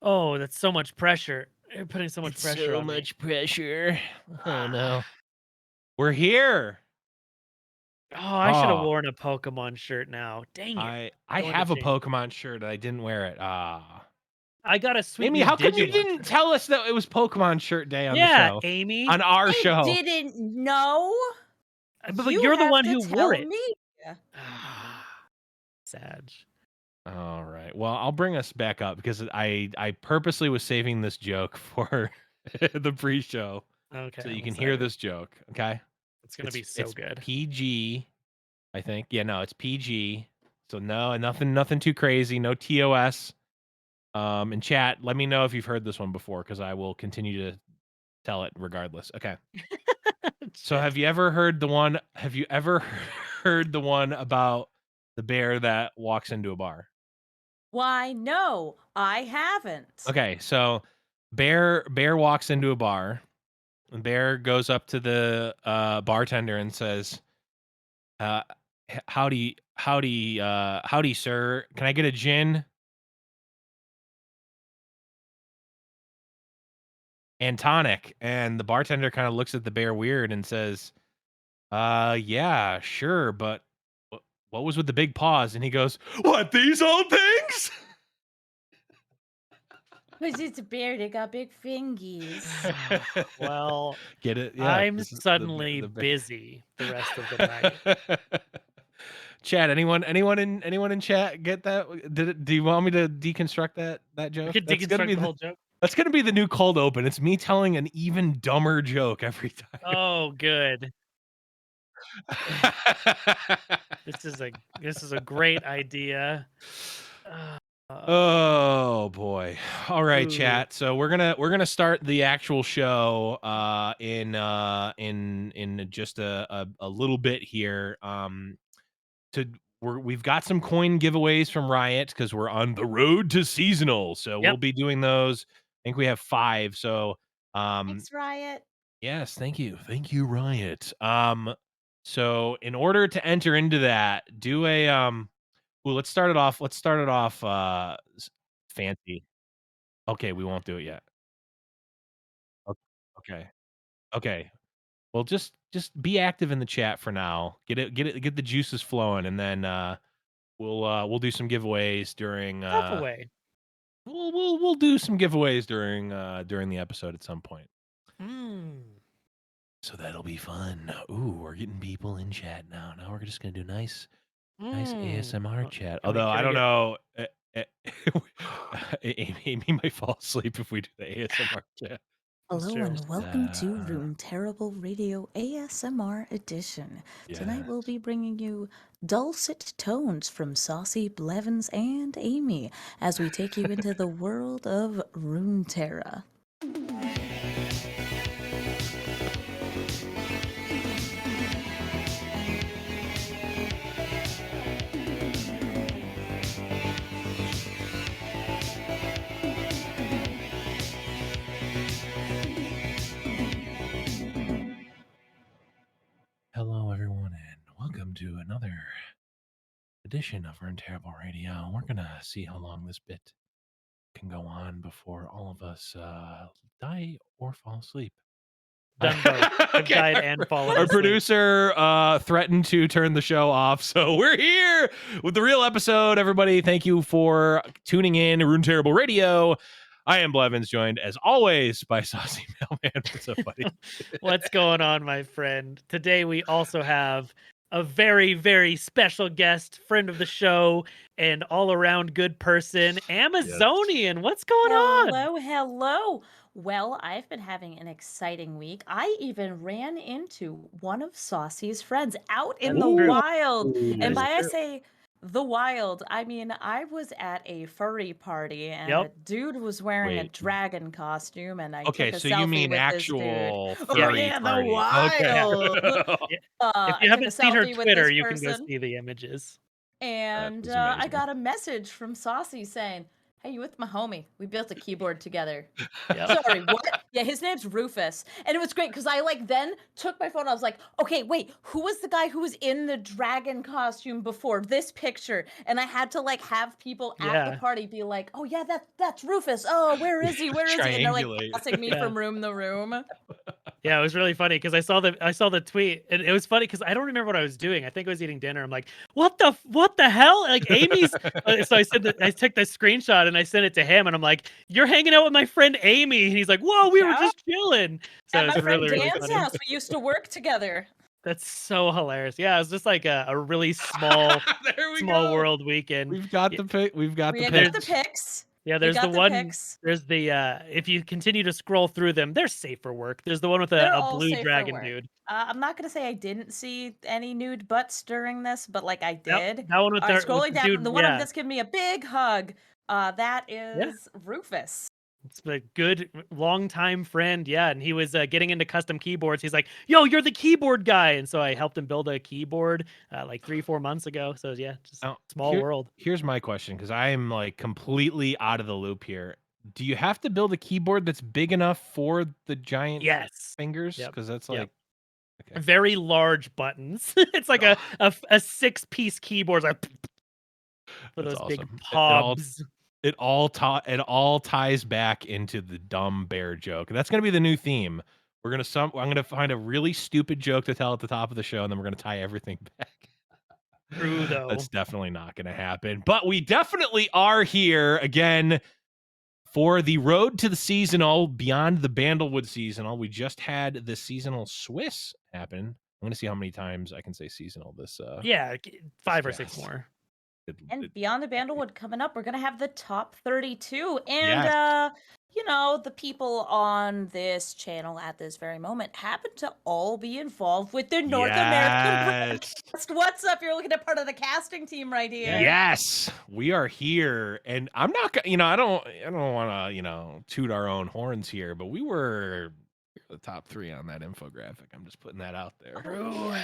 Oh, that's so much pressure. You're putting so much It's pressure so on me. much pressure. Oh Ah. no. We're here. Oh, I should have Oh, worn a Pokemon shirt now. Dang it. I Going to have a change. Pokemon shirt. I didn't wear it. Ah. I got a sweet Amy, new how come you Digimon didn't shirt. tell us that it was Pokemon shirt day on the Yeah, show? Amy. On our I show. didn't know. But You you're the have one to who wore tell it. me. Ah, sad. All right. Well, I'll bring us back up because I purposely was saving this joke for the pre-show Okay, so you I'm can hear excited. this joke. Okay. It's gonna It's be so it's good. PG, I think. Yeah, no, it's PG. So no, nothing too crazy. No TOS. In chat, let me know if you've heard this one before because I will continue to tell it regardless. Okay. So Shit. have you ever heard the one about the bear that walks into a bar? Why, no, I haven't. Okay, so bear walks into a bar. And bear goes up to the bartender and says, uh, howdy, sir. Can I get a gin and tonic?" And the bartender kind of looks at the bear weird and says, yeah, sure, but what was with the big pause?" And he goes, "What, these old things?" 'Cause it's a bear, they got big fingies. Well, Get it? Yeah, I'm 'cause suddenly the bear. busy the rest of the night. Chat, anyone in chat get that? Do you want me to deconstruct that We joke? could deconstruct the whole joke. That's gonna be the new cold open. It's me telling an even dumber joke every time. Oh, good. This is a great idea. Uh, Oh boy. All right, ooh. chat. So we're gonna start the actual show in just a little bit here. To we've got some coin giveaways from Riot because we're on the road to seasonal. So we'll Yep. be doing those. I think we have 5. So Thanks, Riot. yes, thank you. Thank you, Riot. So in order to enter into that, do a well, let's start it off fancy. Okay, we won't do it yet. O Okay. Okay. Well, just be active in the chat for now. Get the juices flowing, and then, we'll do some giveaways during, Half away. we'll do some giveaways during the episode at some point. Mm. So that'll be fun. Ooh, we're getting people in chat now. Now we're just gonna do nice Mm. ASMR chat. Can we Although can I we don't get know, Amy might fall asleep if we do the ASMR chat. That's Hello true. and welcome to Room Terrible Radio ASMR Edition. Tonight Yes. we'll be bringing you dulcet tones from Saucy Blevins and Amy as we take you into the world of Runeterra. Hello, everyone, and welcome to another edition of Run Terrible Radio. We're gonna see how long this bit can go on before all of us die or fall asleep. Done both. I've Okay, died and fallen our asleep. producer threatened to turn the show off, so we're here with the real episode. Everybody, thank you for tuning in to Rune Terrible Radio. I am Blevins, joined as always by Saucy Mailman. What's up, buddy? What's going on, my friend? Today we also have a very, very special guest, friend of the show, and all-around good person, Yes. Amazonian. What's going on? Hello, hello. Well, I've been having an exciting week. I even ran into one of Saucy's friends out in That is the true. Ooh. wild. That And is by I true. say the wild, I mean I was at a furry party and a Yep. dude was wearing a Wait. dragon costume and I Okay, took a so you selfie mean with this dude. actual Oh Yep. furry yeah, the party. Okay. Yeah. wild. Yeah. If I you took a haven't seen her selfie with Twitter, this you can go person. see the images. That And is I amazing. got a message from Saucy saying, Hey, you with my homie? We built a keyboard together. Yep. Sorry, what? Yeah, his name's Rufus. And it was great because I then took my phone. I was like, okay, wait, who was the guy who was in the dragon costume before this picture? And I had to have people at the Yeah. party be like, oh yeah, that's Rufus. Oh, where is he? Where is he? And they're like Triangulate. passing me Yeah. from room to room. Yeah, it was really funny because I saw the tweet, and it was funny because I don't remember what I was doing. I think I was eating dinner. I'm like, what the hell? Like Amy's. So I took the screenshot and I sent it to him, and I'm like, you're hanging out with my friend Amy, and he's like, whoa, we were Yeah. just chilling. So At it's my friend really Dan's funny. house, we used to work together. That's so hilarious. Yeah, it was just like a really small There we small go. world weekend. We've got the pic. We've got We the got the pics. pics. Yeah, We there's the got the one. pics. There's the if you continue to scroll through them, they're safe for work. There's the one with They're a all blue safe for dragon work. dude. I'm not gonna say I didn't see any nude butts during this, but I Yep, did. that one with All right, with scrolling the down, dude. the one Yeah, that's giving me a big hug. That yeah. is Rufus. It's a good longtime friend, yeah, and he was getting into custom keyboards. He's like, "Yo, you're the keyboard guy," and so I helped him build a keyboard like 3-4 months ago. So yeah, just Now, small world. here's my question because I am completely out of the loop here. Do you have to build a keyboard that's big enough for the giant Yes. fingers? Yep. Because that's Yep. okay. Very large buttons. It's like a 6-piece keyboard, like for That's those big awesome. pobs. It all ties back into the dumb bear joke. That's gonna be the new theme. I'm gonna find a really stupid joke to tell at the top of the show, and then we're gonna tie everything back. True though. That's definitely not gonna happen. But we definitely are here again for the road to the seasonal beyond the Bandlewood seasonal. We just had the seasonal Swiss happen. I'm gonna see how many times I can say seasonal this Yeah, 5 or this 6 cast. more. And beyond the Bandlewood coming up, we're gonna have the top 32. And Yes. the people on this channel at this very moment happen to all be involved with the North American broadcast. What's up? You're looking at part of the casting team right here. Yes, we are here, and I'm not gonna, I don't want to, toot our own horns here, but we were the top 3 on that infographic. I'm just putting that out there. True.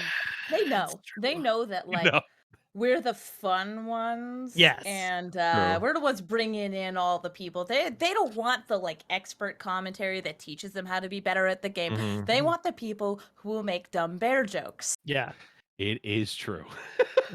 They know. It's true. They know that we're the fun ones. Yes. And True. we're the ones bringing in all the people. They don't want the expert commentary that teaches them how to be better at the game. Mhm. They want the people who will make dumb bear jokes. Yeah. It is true.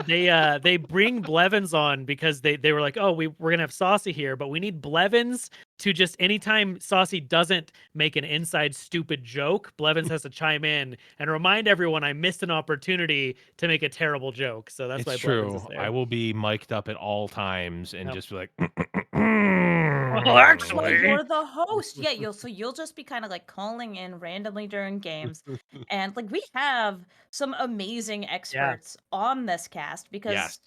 They bring Blevins on because they were like, oh, we're gonna have Saucy here, but we need Blevins to just anytime Saucy doesn't make an inside stupid joke, Blevins has to chime in and remind everyone I missed an opportunity to make a terrible joke. So that's why It's Blevins true. is there. I will be mic'd up at all times and Yep. just be like, Well, actually, Well, you're the host. Yeah, you'll just be kind of calling in randomly during games. And we have some amazing experts on this cast because yes.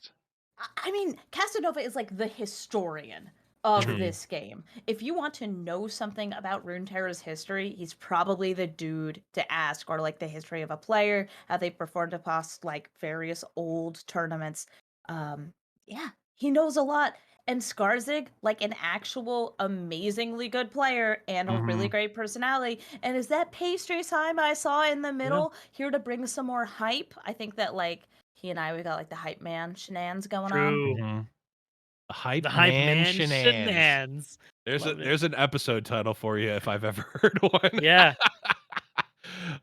I mean, Casanova is the historian of Mhm. this game. If you want to know something about Runeterra's history, he's probably the dude to ask, or the history of a player, how they performed across various old tournaments. Yeah, he knows a lot. And Skarzig, an actual amazingly good player and a really Mhm. great personality. And is that pastry time I saw in the middle here to bring some more hype? I think that he and we got the hype man shenanigans going on. true. Mhm. The hype The hype man man shenanigans. shenanigans. There's Love it. there's an episode title for you if I've ever heard one. Yeah.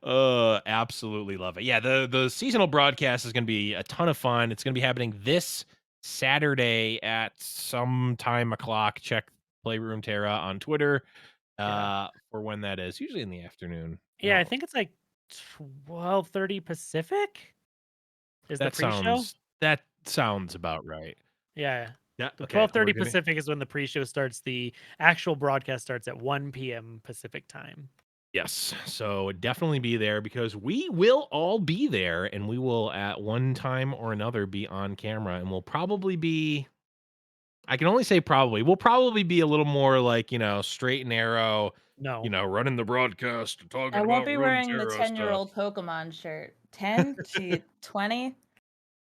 Absolutely love it. Yeah, the seasonal broadcast is going to be a ton of fun. It's going to be happening this Saturday at some time o'clock. Check Playroom Terra on Twitter for when that is. Usually in the afternoon. Yeah, I No, think it's 12:30 Pacific. Is the pre-show? that sounds about right. Yeah. Yeah. The Okay. 12:30 Pacific is when the pre-show starts. The actual broadcast starts at 1 p.m. Pacific time. Yes. So definitely be there because we will all be there and we will at one time or another be on camera and we'll probably be, I can only say probably, we'll probably be a little more straight and narrow, No. running the broadcast, talking I about won't be wearing the Runeterra 10-year-old Pokemon shirt. 10 to 20?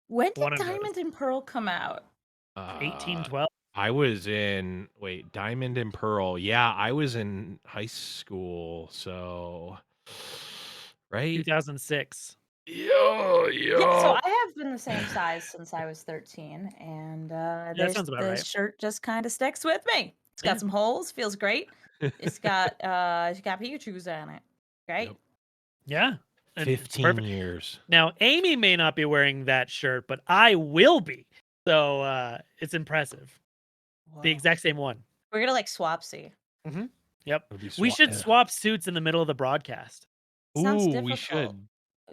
When did One of those. Diamond and Pearl come out? stuff. 1812. I was in, Diamond and Pearl. Yeah, I was in high school. So, right? 2006. Yeah. Yeah, so I have been the same size since I was 13, and That sounds about the right. shirt just kind of sticks with me. It's got Yeah. some holes, feels great. It's got Pikachu's on it. Great. Yep. Yeah. And it's 15 perfect. years. Now, Amy may not be wearing that shirt, but I will be. So it's impressive. The Whoa. exact same one. We're gonna like swapsy. Yep. It'll be We should yeah. swap suits in the middle of the broadcast. Sounds Ooh, difficult. we should.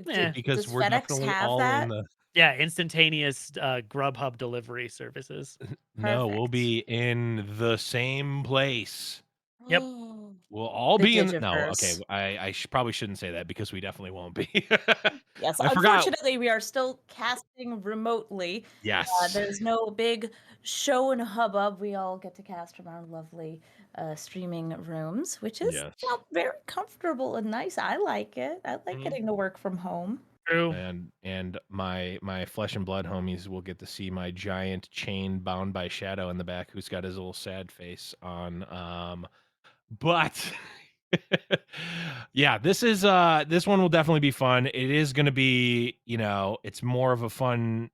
Eh. Because Does we're FedEx definitely have all in that? the Yeah, instantaneous Grubhub delivery services. No, we'll Perfect. be in the same place. Yep. We'll all The be in no, okay, Digiverse. I probably shouldn't say that because we definitely won't be. Yes, I forgot. unfortunately, we are still casting remotely. Yes. There's no big show and hubbub. We all get to cast from our lovely streaming rooms, which is Yes. very comfortable and nice. I like it. I like Mhm. getting to work from home. True. And my flesh and blood homies will get to see my giant chain bound by Shadow in the back who's got his little sad face on. But yeah, this one will definitely be fun. It is going to be, it's more of a fun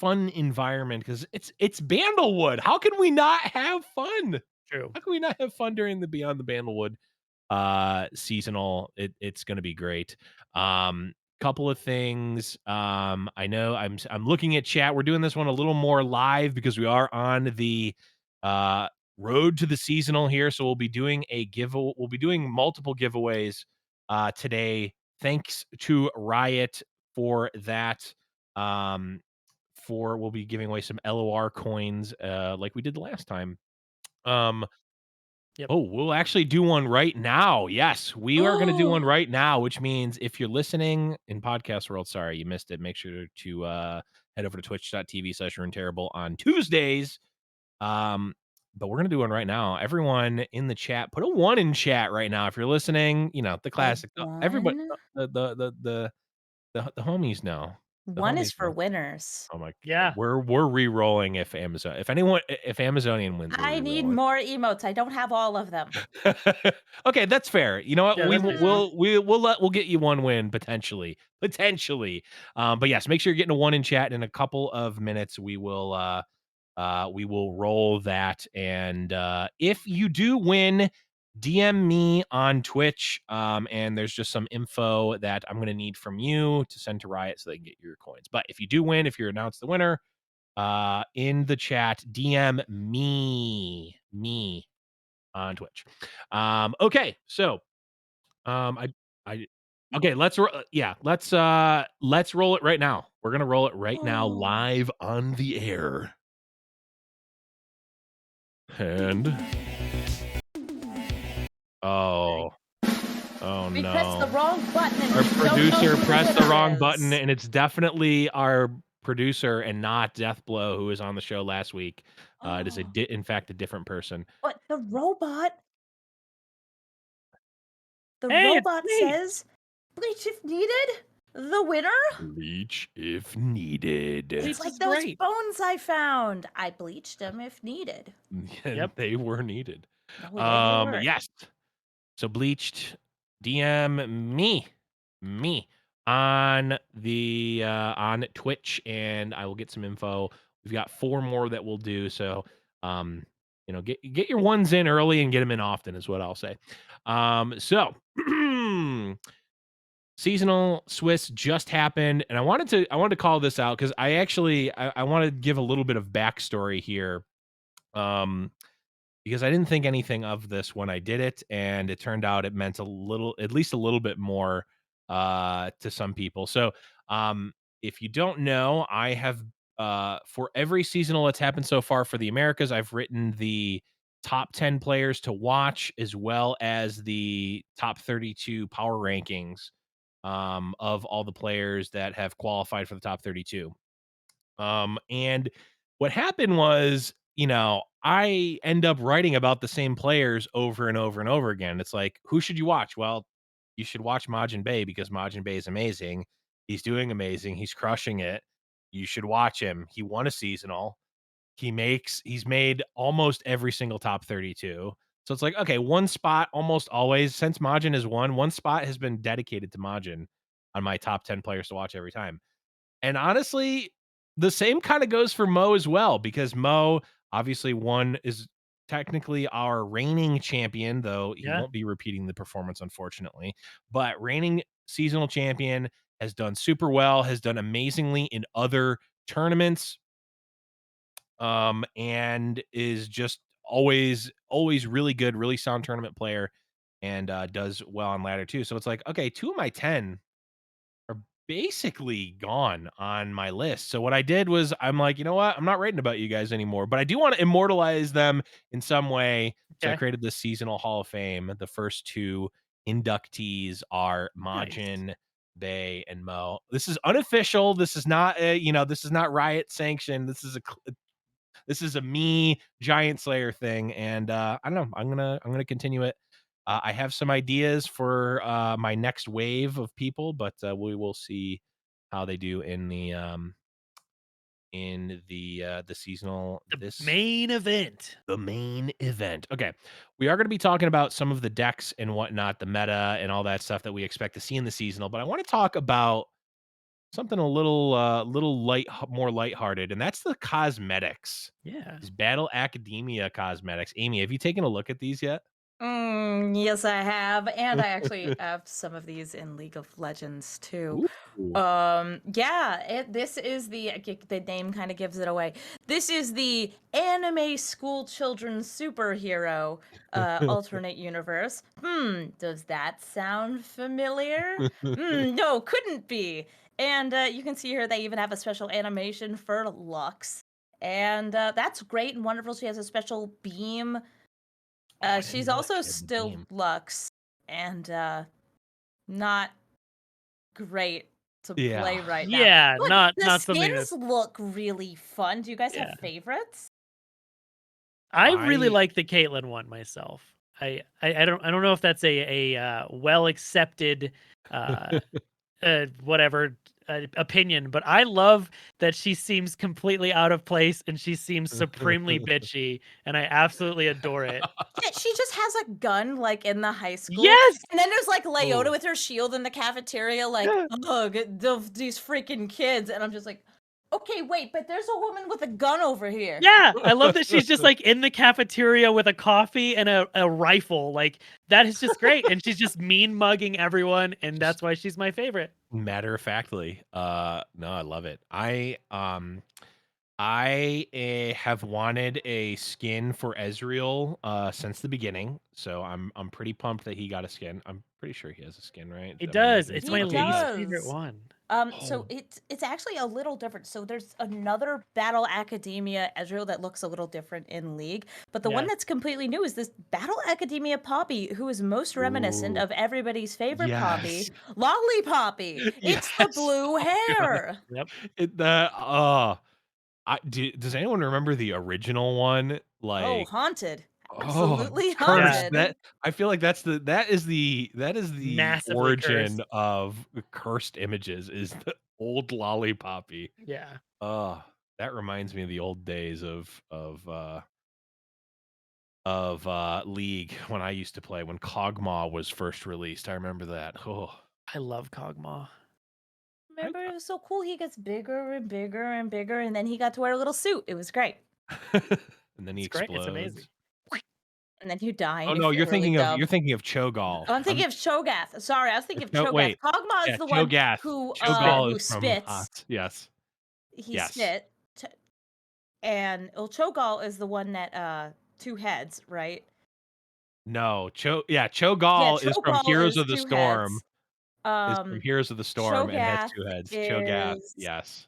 environment because it's Bandlewood. How can we not have fun? True. How can we not have fun during the Beyond the Bandlewood seasonal? It's going to be great. Couple of things. I know I'm looking at chat. We're doing this one a little more live because we are on the road to the seasonal here, so we'll be doing we'll be doing multiple giveaways today. Thanks to Riot for that. We'll be giving away some LOR coins like we did the last time. Yep. Oh, we'll actually do one right now. Yes, we are going to do one right now, which means if you're listening in podcast world, sorry, you missed it. Make sure to head over to twitch.tv/RuneTerrible on Tuesdays. But we're going to do one right now. Everyone in the chat, put a 1 in chat right now. If you're listening, the classic. Everybody, One? the homies know. The One is homies for know. winners. Oh my! Yeah. We're re-rolling if Amazonian wins. We're I need re-rolling. more emotes. I don't have all of them. Okay, that's fair. You know what? Yeah, that's We'll get you one win potentially. But yes, make sure you're getting a 1 in chat. In a couple of minutes, we will roll that. And if you do win, DM me on Twitch. And there's just some info that I'm gonna need from you to send to Riot so they can get your coins. But if you do win, if you're announced the winner, in the chat, DM me on Twitch. Okay, so okay, let's roll it right now. We're gonna roll it right now, live on the air. And oh We no. pressed the wrong button. And Our we don't know producer who the pressed the winner wrong is. button, and it's definitely our producer and not Deathblow, who was on the show last week. It is in fact a different person. But the robot Hey, it's me. says, "Bleach if needed." The winner? Bleach if needed. Bleach It's like is those great. bones I found. I bleached them if needed. And Yep. they were needed. Oh, they were. Yes. So bleached, DM me on the on Twitch, and I will get some info. We've got 4 more that we'll do. So get your ones in early and get them in often is what I'll say. So seasonal Swiss just happened, and I wanted to call this out because I want to give a little bit of backstory here. Because I didn't think anything of this when I did it, and it turned out it meant at least a little bit more to some people. So, if you don't know, I have for every seasonal that's happened so far for the Americas, I've written the top 10 players to watch as well as the top 32 power rankings of all the players that have qualified for the top 32. And what happened was, I end up writing about the same players over and over and over again. It's like, who should you watch? Well, you should watch Majin Bay because Majin Bay is amazing. He's doing amazing. He's crushing it. You should watch him. He won a seasonal. He's made almost every single top 32. So it's like, okay, one spot almost always, since Majin has won, one spot has been dedicated to Majin on my top 10 players to watch every time. And honestly, the same kind of goes for Mo as well, because Mo obviously one is technically our reigning champion, though he Yeah. won't be repeating the performance, unfortunately. But reigning seasonal champion has done super well, has done amazingly in other tournaments, and is just always really good, really sound tournament player, and does well on ladder too. So it's like, okay, 2 of my 10 are basically gone on my list. So what I did was I'm like, you know what? I'm not writing about you guys anymore, but I do want to immortalize them in some way. So I Okay. created this seasonal Hall of Fame. The first two inductees are Nice. Majin, Bay, and Mo. This is unofficial. This is not this is not Riot sanctioned. This is a me Giant Slayer thing, and I don't know. I'm gonna continue it. I have some ideas for my next wave of people, but we will see how they do in the seasonal The this main event. the main event. Okay, we are going to be talking about some of the decks and whatnot, the meta and all that stuff that we expect to see in the seasonal. But I want to talk about something a little more lighthearted, and that's the cosmetics. Yeah. These Battle Academia cosmetics. Amy, have you taken a look at these yet? Yes, I have, and I actually have some of these in League of Legends too. Ooh. Yeah, this is the name kind of gives it away. This is the anime school children superhero alternate universe. Does that sound familiar? No, couldn't be. And you can see here they even have a special animation for Lux. And that's great and wonderful. She has a special beam. Oh, I didn't She's know that also she had the still beam. Lux and not great to Yeah. play right now. Yeah, But the not something skins that's look really fun. Do you guys have yeah. favorites? I really I like the Caitlyn one myself. I don't know if that's a well accepted uh whatever opinion, but I love that she seems completely out of place and she seems supremely bitchy, and I absolutely adore it. Yeah, she just has a gun like in the high school. Yes. And then there's like Leota Oh. with her shield in the cafeteria, like, ugh, these freaking kids. And I'm just like, okay, wait, but there's a woman with a gun over here. Yeah, I love that she's just like in the cafeteria with a coffee and a rifle. Like that is just great, and she's just mean mugging everyone, and Just that's why she's my favorite. matter of factly. No, I love it. I have wanted a skin for Ezreal since the beginning, so I'm pretty pumped that he got a skin. I'm pretty sure he has a skin, right? It Am I does. making It's this He my okay? He least does. favorite does. one. So Oh. it's actually a little different. So there's another Battle Academia Ezreal that looks a little different in League, but the one Yeah. that's completely new is this Battle Academia Poppy, who is most reminiscent Ooh. of everybody's favorite Poppy, Yes. Lolly Poppy. It's the Yes. blue Oh god. hair. Yep. It the does anyone remember the original one? Oh, Like, haunted. oh, Absolutely cursed. Yeah. haunted. That I feel like that is the Massively origin cursed. of cursed images is the old lollipoppy. Yeah. Oh, that reminds me of the old days of League when I used to play when Kog'Maw was first released. I remember that. Oh, I love Kog'Maw. I, Remember, it was so cool. He gets bigger and bigger and bigger, and then he got to wear a little suit. It was great. and then he It's great. It's amazing. explodes. And then you die Oh and you no, feel you're really thinking of dumb. Cho'Gall. Oh, I'm thinking of Cho'Gath. Sorry, I was thinking of Cho'Gath. Wait, Kog'Maw is yeah, the one Cho'Gath. Cho'Gall who is from spits. yes, He yes. spit. And Cho'Gall is the one that two heads, right? No, Yeah, Cho'Gall is from Cho'Gall Heroes is of the two Storm. heads. Is from Um Heroes of the Storm and has Cho'Gath 2 heads. Cho'Gath, is yes,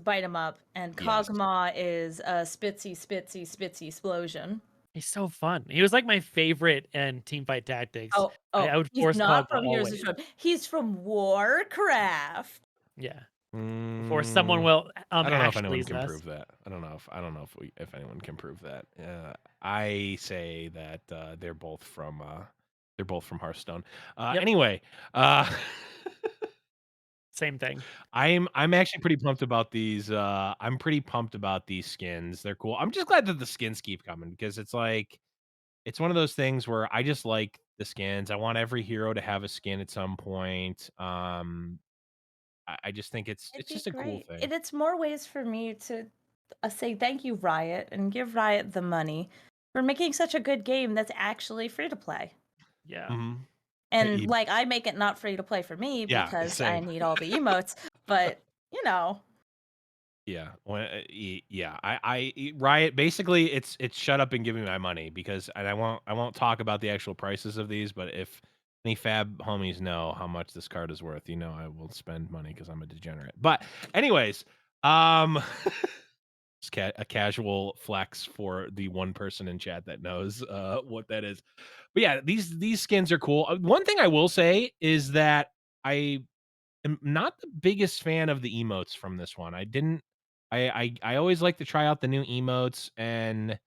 bite 'em up, and yes. Kog'Maw is spitsy explosion. He's so fun. He was like my favorite in Teamfight Tactics. I would He's force not Kog'Maw from Heroes of always. the Storm. He's from Warcraft. Yeah. Before someone Mm, will I don't know if anyone Ashley's can us. prove that. I don't know if anyone can prove that. I say that they're both from Hearthstone. Yep. Anyway, uh, Same thing. I'm actually pretty pumped about these. I'm pretty pumped about these skins. They're cool. I'm just glad that the skins keep coming because it's like it's one of those things where I just like the skins. I want every hero to have a skin at some point. I just think it's It'd be just a cool great. thing. And it's more ways for me to say thank you, Riot, and give Riot the money for making such a good game that's actually free to play. Yeah. Mhm. And like, I make it not free to play for me Yeah, because I same. need all the emotes, but you know, Yeah, yeah. Riot basically it's shut up and give me my money because and I won't talk about the actual prices of these, but if any fab homies know how much this card is worth, you know I will spend money because I'm a degenerate. But anyways, just a casual flex for the one person in chat that knows what that is. But yeah, these skins are cool. One thing I will say is that I am not the biggest fan of the emotes from this one. I didn't. I always like to try out the new emotes, and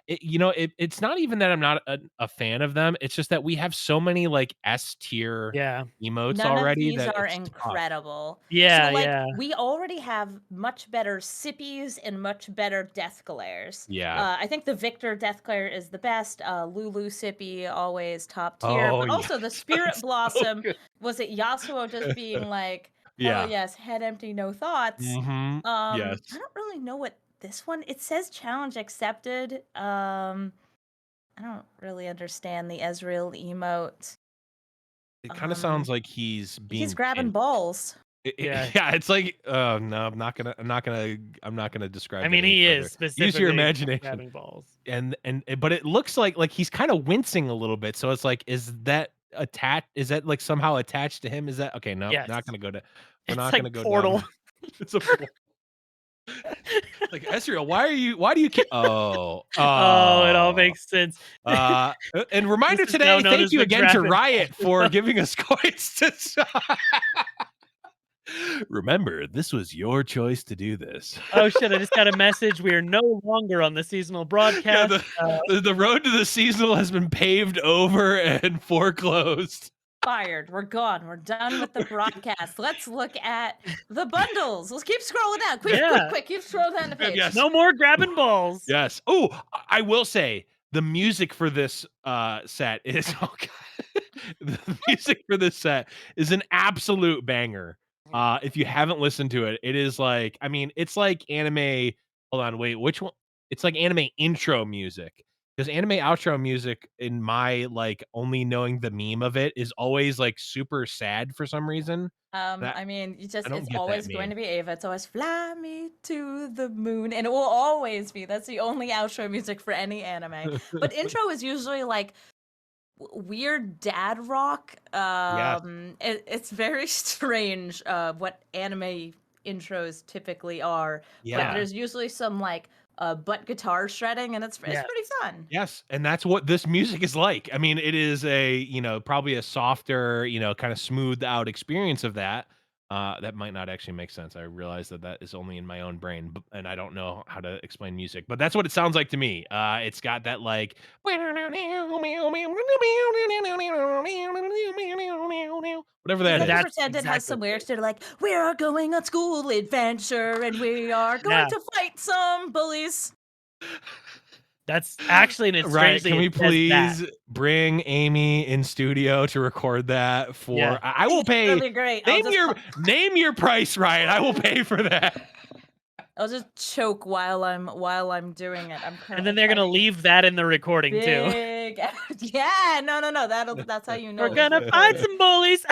it's not even that I'm not a fan of them. It's just that we have so many like S tier Yeah. emotes none of already these that are it's tough. incredible. Yeah, So like, yeah. we already have much better sippies and much better death glares. Yeah. I think the Victor death glare is the best. Lulu sippy always top tier, Oh but yes, also the Spirit that's so Blossom. good. Was it Yasuo just being like, hell Yeah. yes, head empty, no thoughts? Mm-hmm. I Yes. don't really know what this one. It says challenge accepted. I don't really understand the Ezreal emote. It kind of sounds like He's being grabbing pinned. balls. Yeah. Yeah, it's like, oh no, I'm not gonna describe I that mean, any he is further. Use your specifically imagination. grabbing balls. But it looks like he's kind of wincing a little bit. So it's like, is that attached? Is that like somehow attached to him? Is that okay? No, Yes. not gonna go to. We're It's not like gonna go down. Portal. It's a like Ezreal. Why do you? Oh, Oh, it all makes sense. And This reminder is now today. known Thank as you the again to Dragon Riot Ball. for giving us coins to. Remember, this was your choice to do this. Oh shit! I just got a message. We are no longer on the seasonal Yeah, broadcast. the road to the seasonal has been paved over and foreclosed. Fired. We're gone. We're done with the broadcast. Let's look at the bundles. Let's keep scrolling down. Quick, Yeah. quick. Keep scrolling down the page. Yes. No more grabbing balls. Yes. Oh, I will say the music for this set is the music for this set is an absolute banger. If you haven't listened to it, it is like, I mean, it's like anime. Hold on, wait, which one? It's like anime intro music. Because anime outro music, in my like only knowing the meme of it, is always like super sad for some reason. That I mean, I don't it's get that always meme. going to be Ava. It's always fly me to the moon, and it will always be. That's the only outro music for any anime. But intro is usually like weird dad rock. Yes. It's very strange what anime intros typically are. But Yeah. there's usually some like butt guitar shredding, and it's Yes. pretty fun. Yes, and that's what this music is like. I mean, it is a, probably a softer, kind of smoothed out experience of that. That might not actually make sense. I realize that that is only in my own brain, and I don't know how to explain music, but that's what it sounds like to me. It's got that like whatever Does that that is. you That's pretend it has exactly some what it lyrics that are like, "We are going on school adventure, and we are going Yeah. to fight some bullies." That's actually, and it's Right, strangely can we it says that. please bring Amy in studio to record that for Yeah. I will It's pay really great. name your price, Ryan. I will pay for that. I'll just choke while I'm doing it. I'm And currently then they're gonna typing leave that in the recording too. big. Yeah, no. That's how you know We're it was gonna fight recorded some bullies.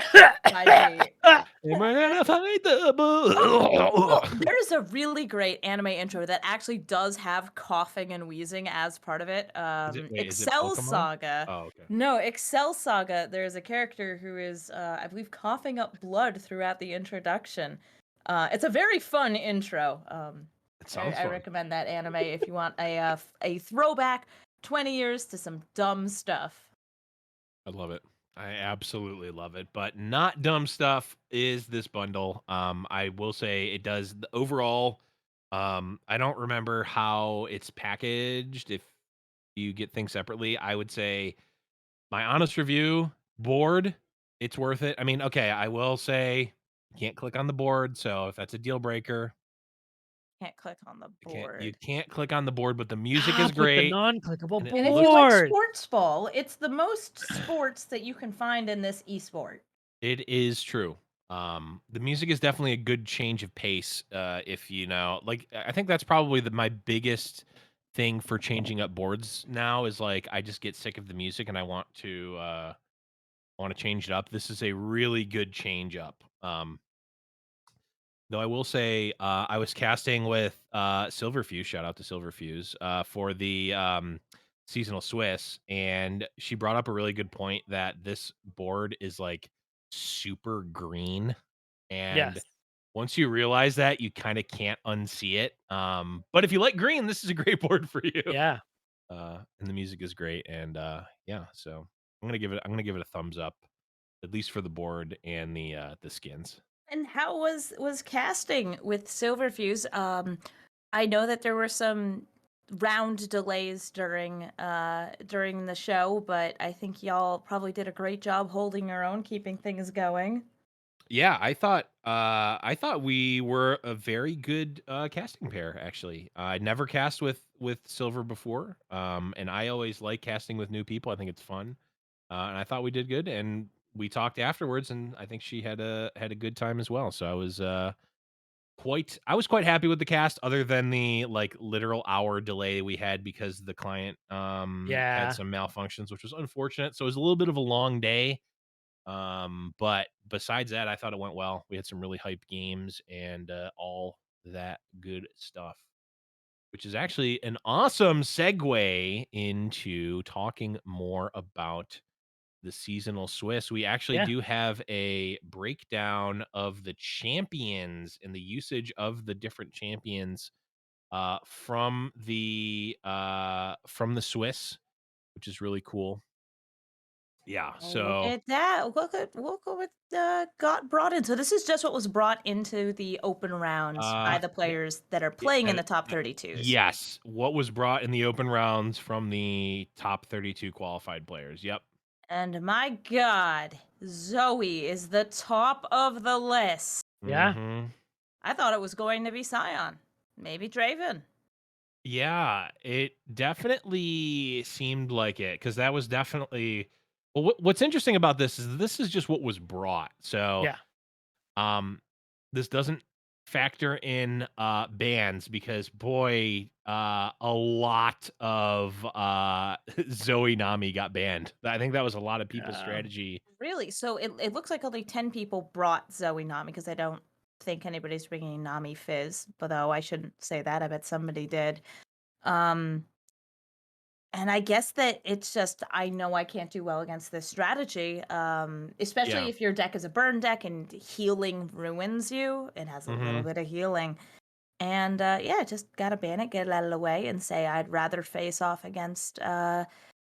by me. Am I gonna fight the Oh, bull? there's a really great anime intro that actually does have coughing and wheezing as part of it. Is it Excel Pokemon? Saga. Oh, okay. No, Excel Saga. There's a character who is, I believe, coughing up blood throughout the introduction. It's a very fun intro. It sounds I fun. recommend that anime if you want a throwback 20 years to some dumb stuff. I love it. I absolutely love it. But not dumb stuff is this bundle. I will say it does the overall. I don't remember how it's packaged. If you get things separately, I would say my honest review, board, it's worth it. I mean, okay, I will say you can't click on the board, so if that's a deal breaker, Can't click on the you board. can't click on the board, but the music is Stop with the great. non-clickable and it And if you like board. sports ball, it's the most sports that you can find in this esport. It is true. The music is definitely a good change of pace. If you know, like, I think that's probably my biggest thing for changing up boards now is like I just get sick of the music and I want to change it up. This is a really good change up. Though I will say, I was casting with Silverfuse. Shout out to Silverfuse for the seasonal Swiss, and she brought up a really good point that this board is like super green, and Yes. once you realize that, you kind of can't unsee it. But if you like green, this is a great board for you. Yeah. And the music is great, and yeah, so I'm gonna give it a thumbs up, at least for the board and the skins. And how was casting with Silverfuse? I know that there were some round delays during the show, but I think y'all probably did a great job holding your own, keeping things going. Yeah, I thought we were a very good casting pair. Actually, I never cast with Silver before, and I always like casting with new people. I think it's fun, and I thought we did good. And we talked afterwards, and I think she had a good time as well. So I was quite happy with the cast, other than the like literal hour delay we had because the client had Yeah. some malfunctions, which was unfortunate. So it was a little bit of a long day. But besides that, I thought it went well. We had some really hyped games and all that good stuff, which is actually an awesome segue into talking more about the seasonal Swiss. We actually Yeah. do have a breakdown of the champions and the usage of the different champions from the Swiss, which is really cool. Yeah. Oh, look So at that. Look at what got brought in. So this is just what was brought into the open rounds by the yeah, players that are yeah, playing in the top 32s. yes, what was brought in the open rounds from the top 32 qualified players. Yep. And my God, Zoe is the top of the list. Yeah. Mhm. I thought it was going to be Scion. Maybe Draven. Yeah, it definitely seemed like it because that was definitely well, what's interesting about this is just what was brought. So, Yeah. um, this doesn't factor in bans because boy, a lot of Zoe Nami got banned. I think that was a lot of people's Um, strategy. Really? So it looks like only 10 people brought Zoe Nami because I don't think anybody's bringing Nami Fizz. But though I shouldn't say that. I bet somebody did. Um, And I guess that it's just I know I can't do well against this strategy, especially Yeah. if your deck is a burn deck and healing ruins you. It has a little Mhm. bit of healing. And yeah, just gotta ban it, get it out of the way, and say I'd rather face off against the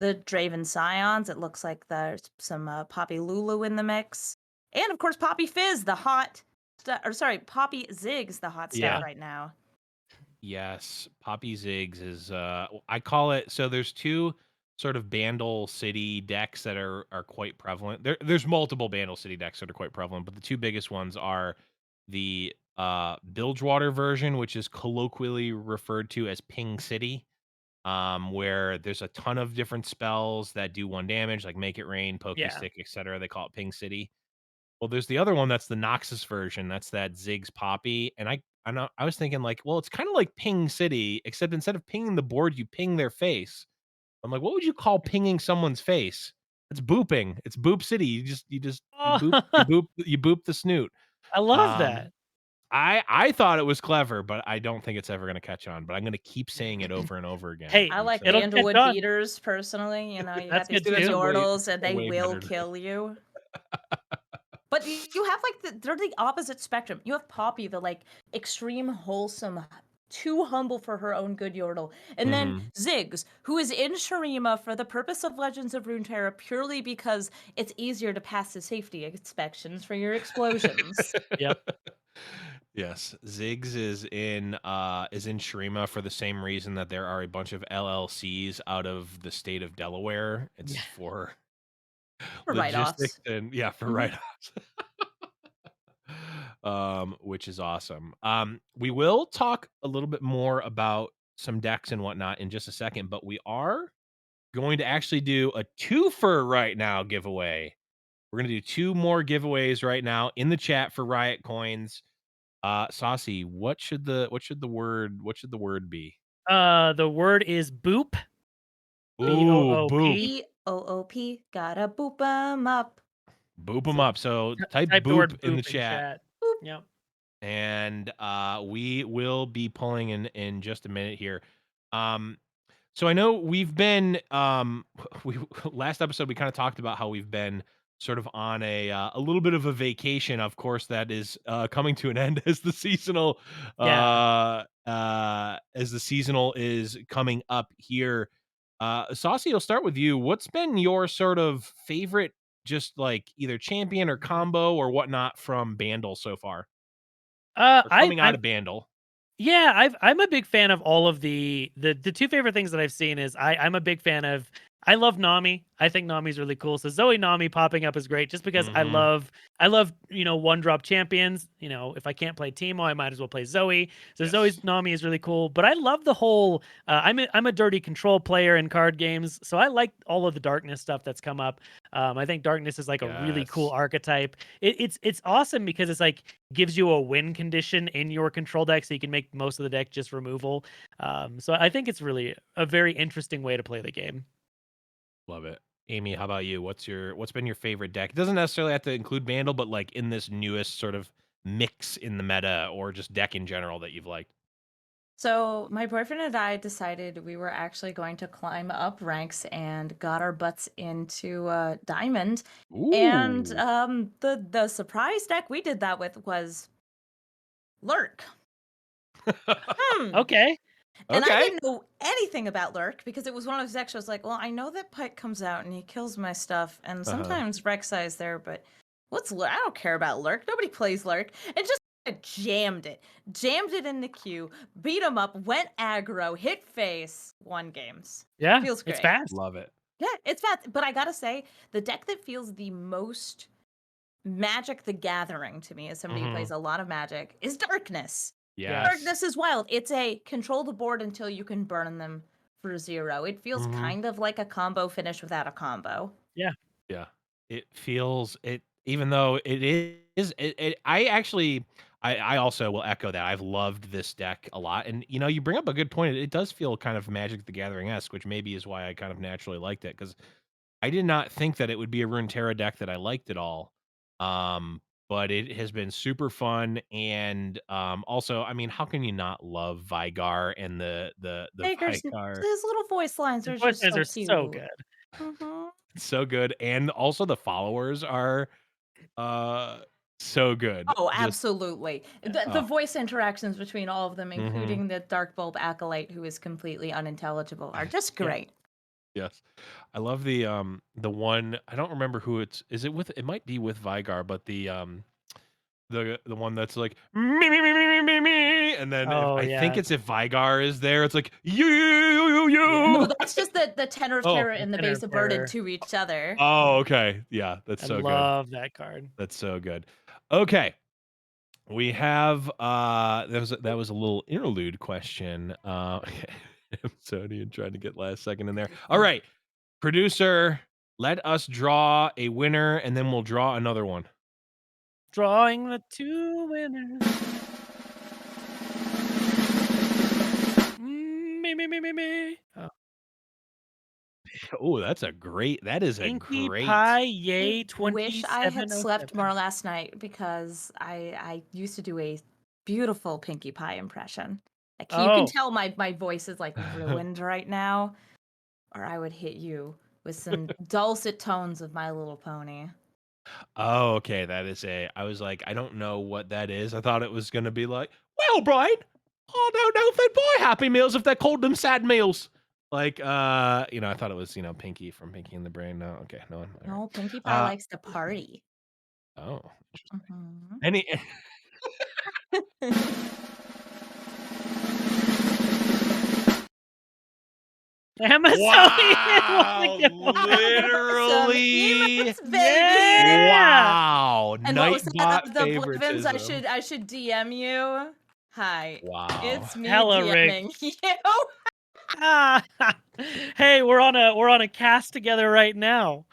Draven Scions. It looks like there's some Poppy Lulu in the mix. And of course, Poppy Fizz, the hot, or sorry, Poppy Ziggs, the hot stuff Yeah. yeah. right now. Yes, Poppy Ziggs is I call it so there's two sort of Bandle City decks that are quite prevalent. There's multiple Bandle City decks that are quite prevalent, but the two biggest ones are the Bilgewater version, which is colloquially referred to as Ping City, where there's a ton of different spells that do one damage, like Make It Rain, Pokey Yeah. Stick, etc. They call it Ping City. Well, there's the other one that's the Noxus version. That's that Ziggs Poppy, and I was thinking like, well, it's kind of like Ping City, except instead of pinging the board, you ping their face. I'm like, what would you call pinging someone's face? It's booping. It's boop city. You boop Oh, you boop the snoot. I love Um, that. I thought it was clever, but I don't think it's ever gonna catch on. But I'm gonna keep saying it over and over again Hey, I like until it'll catch Bandlewood on. beaters personally. You know, you got That's these good see good that's too. yordles and a they way will better name. kill you. But you have like they're the opposite spectrum. You have Poppy, the like extreme wholesome, too humble for her own good yordle. And then Mhm. Ziggs, who is in Shurima for the purpose of Legends of Runeterra purely because it's easier to pass the safety inspections for your explosions. Yep. Yes, Ziggs is in Shrima for the same reason that there are a bunch of LLCs out of the state of Delaware. It's Yeah. for For logistics write-offs. and yeah, for Mhm. write-offs. Which is awesome. We will talk a little bit more about some decks and whatnot in just a second, but we are going to actually do a twofer right now giveaway. We're gonna do 2 more giveaways right now in the chat for Riot coins. Saucy, what should the word be? The word is boop. Ooh, Boop. boop. BOOP, gotta boop 'em up. Boop them So up. So type Type the boop word in boop the chat. Boop. Yep. And we will be pulling in just a minute here. So I know we've been we last episode we kind of talked about how we've been sort of on a little bit of a vacation. Of course, that is coming to an end as the seasonal is coming up here. Saucy, I'll start with you. What's been your sort of favorite, just like either champion or combo or whatnot from Bandle so far? Or coming out I'm of Bandle. Yeah, I'm a big fan of all of the 2 favorite things that I've seen is I'm a big fan of I love Nami. I think Nami's really cool. So Zoe Nami popping up is great just because I Mhm. love, one drop champions. If I can't play Teemo, I might as well play Zoe. So Yes. Zoe's Nami is really cool. But I love the whole I'm a dirty control player in card games. So I like all of the darkness stuff that's come up. I think darkness is like a really cool Yes. archetype. It's awesome because it's like gives you a win condition in your control deck, so you can make most of the deck just removal. So I think it's really a very interesting way to play the game. Love it. Amy, how about you? What's been your favorite deck? It doesn't necessarily have to include Bandle, but like in this newest sort of mix in the meta or just deck in general that you've liked. So my boyfriend and I decided we were actually going to climb up ranks and got our butts into Diamond. And Ooh. the surprise deck we did that with was Lurk. Okay. And I Okay. didn't know anything about Lurk because it was one of those decks I was like, well, I know that Pike comes out and he kills my stuff, and sometimes Rek'Sai's there, but what's Lurk? I don't care about Lurk. Nobody plays Lurk. And just jammed it in the queue, beat him up, went aggro, hit face, won games. Yeah, Feels it's great. fast. Love it. Yeah, it's fast. But I gotta say, the deck that feels the most Magic the Gathering to me, as somebody who plays a lot of Magic, is Darkness. Yes. Darkness is wild. It's a control the board until you can burn them for 0. It feels kind of like a combo finish without a combo. Yeah. Yeah. It feels it even though it is I actually I also will echo that. I've loved this deck a lot. And you bring up a good point. It does feel kind of Magic the Gathering-esque, which maybe is why I kind of naturally liked it, because I did not think that it would be a Runeterra deck that I liked at all. But it has been super fun. And also, I mean, how can you not love Vigar and the Baker's Vigar? his little voice lines The are voice just lines so are so cute. good. Mhm. So good. And also the followers are uh so good. Oh, Just absolutely. The voice interactions between all of them, mhm. including the Dark Bulb acolyte who is completely unintelligible, are just Yeah. great. Yes. I love the one, I don't remember who is it with, it might be with Vigar, but the one that's like me me me me me me me, and then if Oh I think yeah. it's if Vigar is there, it's like you. No, that's just the tenor of Oh. terror and the Tenor base of of burden Terror. to each other. Oh, okay. Yeah, that's I so good. love that card. That's so good. Okay. We have that was a little interlude question. Sony trying to get last second in there. All right. Producer, let us draw a winner and then we'll draw another one. Drawing the 2 winners. Me. Oh. Oh, that is a Pinkie great. Pie, I yay, wish I had slept 2707. more last night because I used to do a beautiful Pinkie Pie impression. Like you can Oh, tell my voice is like ruined right now, or I would hit you with some dulcet tones of My Little Pony. Oh, okay. I was like, I don't know what that is. I thought it was gonna be like, well, Brian, I don't know if they buy Happy Meals if they called them sad meals. Like, I thought it was, Pinky from Pinky and the Brain. No, okay, no one. All right. No, Pinkie Pie likes to party. Oh, interesting. Mhm. Any Amazonian Wow, wanna go out. Some literally. emotes, baby. Yeah! Wow, And what was that Nightbot of the Blevins? favoritism. I should DM you. Hi, Wow. it's me Hella rigged. DMing you. Ah, hey, we're on a cast together right now.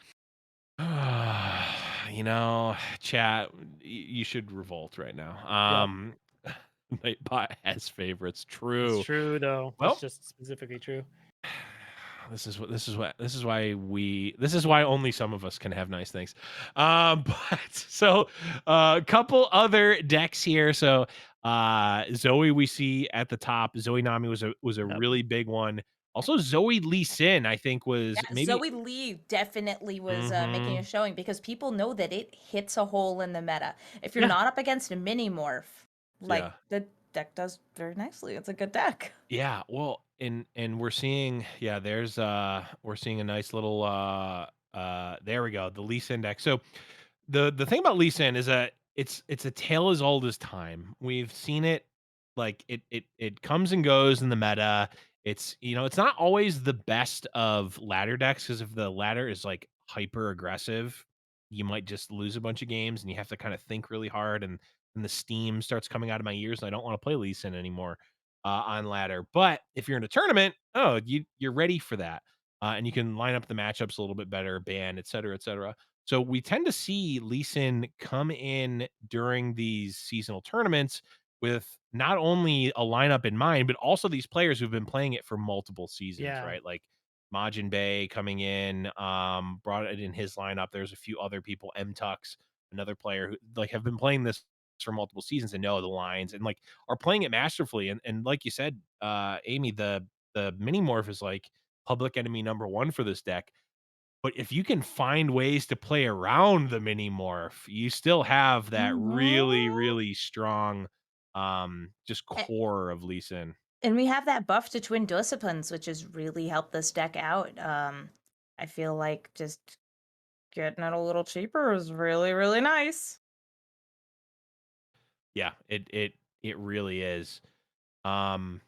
chat, you should revolt right now. Yep. Nightbot has favorites. It's True. true though. That's Well, just specifically true. this is why only some of us can have nice things. But so a couple other decks here. So Zoe we see at the top. Zoe Nami was a Yep. really big one. Also Zoe Lee Sin, I think was Yeah, maybe Zoe Lee definitely was making a Mhm. showing because people know that it hits a hole in the meta. If you're Yeah. not up against a mini morph, like Yeah. the deck does very nicely. It's a good deck. Yeah, well, and we're seeing we're seeing a nice little there we go, the lease index. So the thing about Lee Sin is that it's a tale as old as time. We've seen it like it comes and goes in the meta. It's not always the best of ladder decks because if the ladder is like hyper aggressive, you might just lose a bunch of games and you have to kind of think really hard and the steam starts coming out of my ears and I don't want to play Lee Sin anymore on ladder. But if you're in a tournament, you're ready for that. And you can line up the matchups a little bit better, ban, et cetera, et cetera. So we tend to see Lee Sin come in during these seasonal tournaments with not only a lineup in mind, but also these players who've been playing it for multiple seasons, Yeah. right? Like Majin Bay coming in, brought it in his lineup. There's a few other people, M Tux, another player who like have been playing this for multiple seasons and know the lines and like are playing it masterfully. And like you said, Amy, the mini morph is like public enemy number one for this deck. But if you can find ways to play around the mini morph, you still have that really, Mhm. really strong just A- core of Lee Sin. And we have that buff to Twin Disciplines, which has really helped this deck out. I feel like just getting it a little cheaper is really, really nice. Yeah, it really is. Um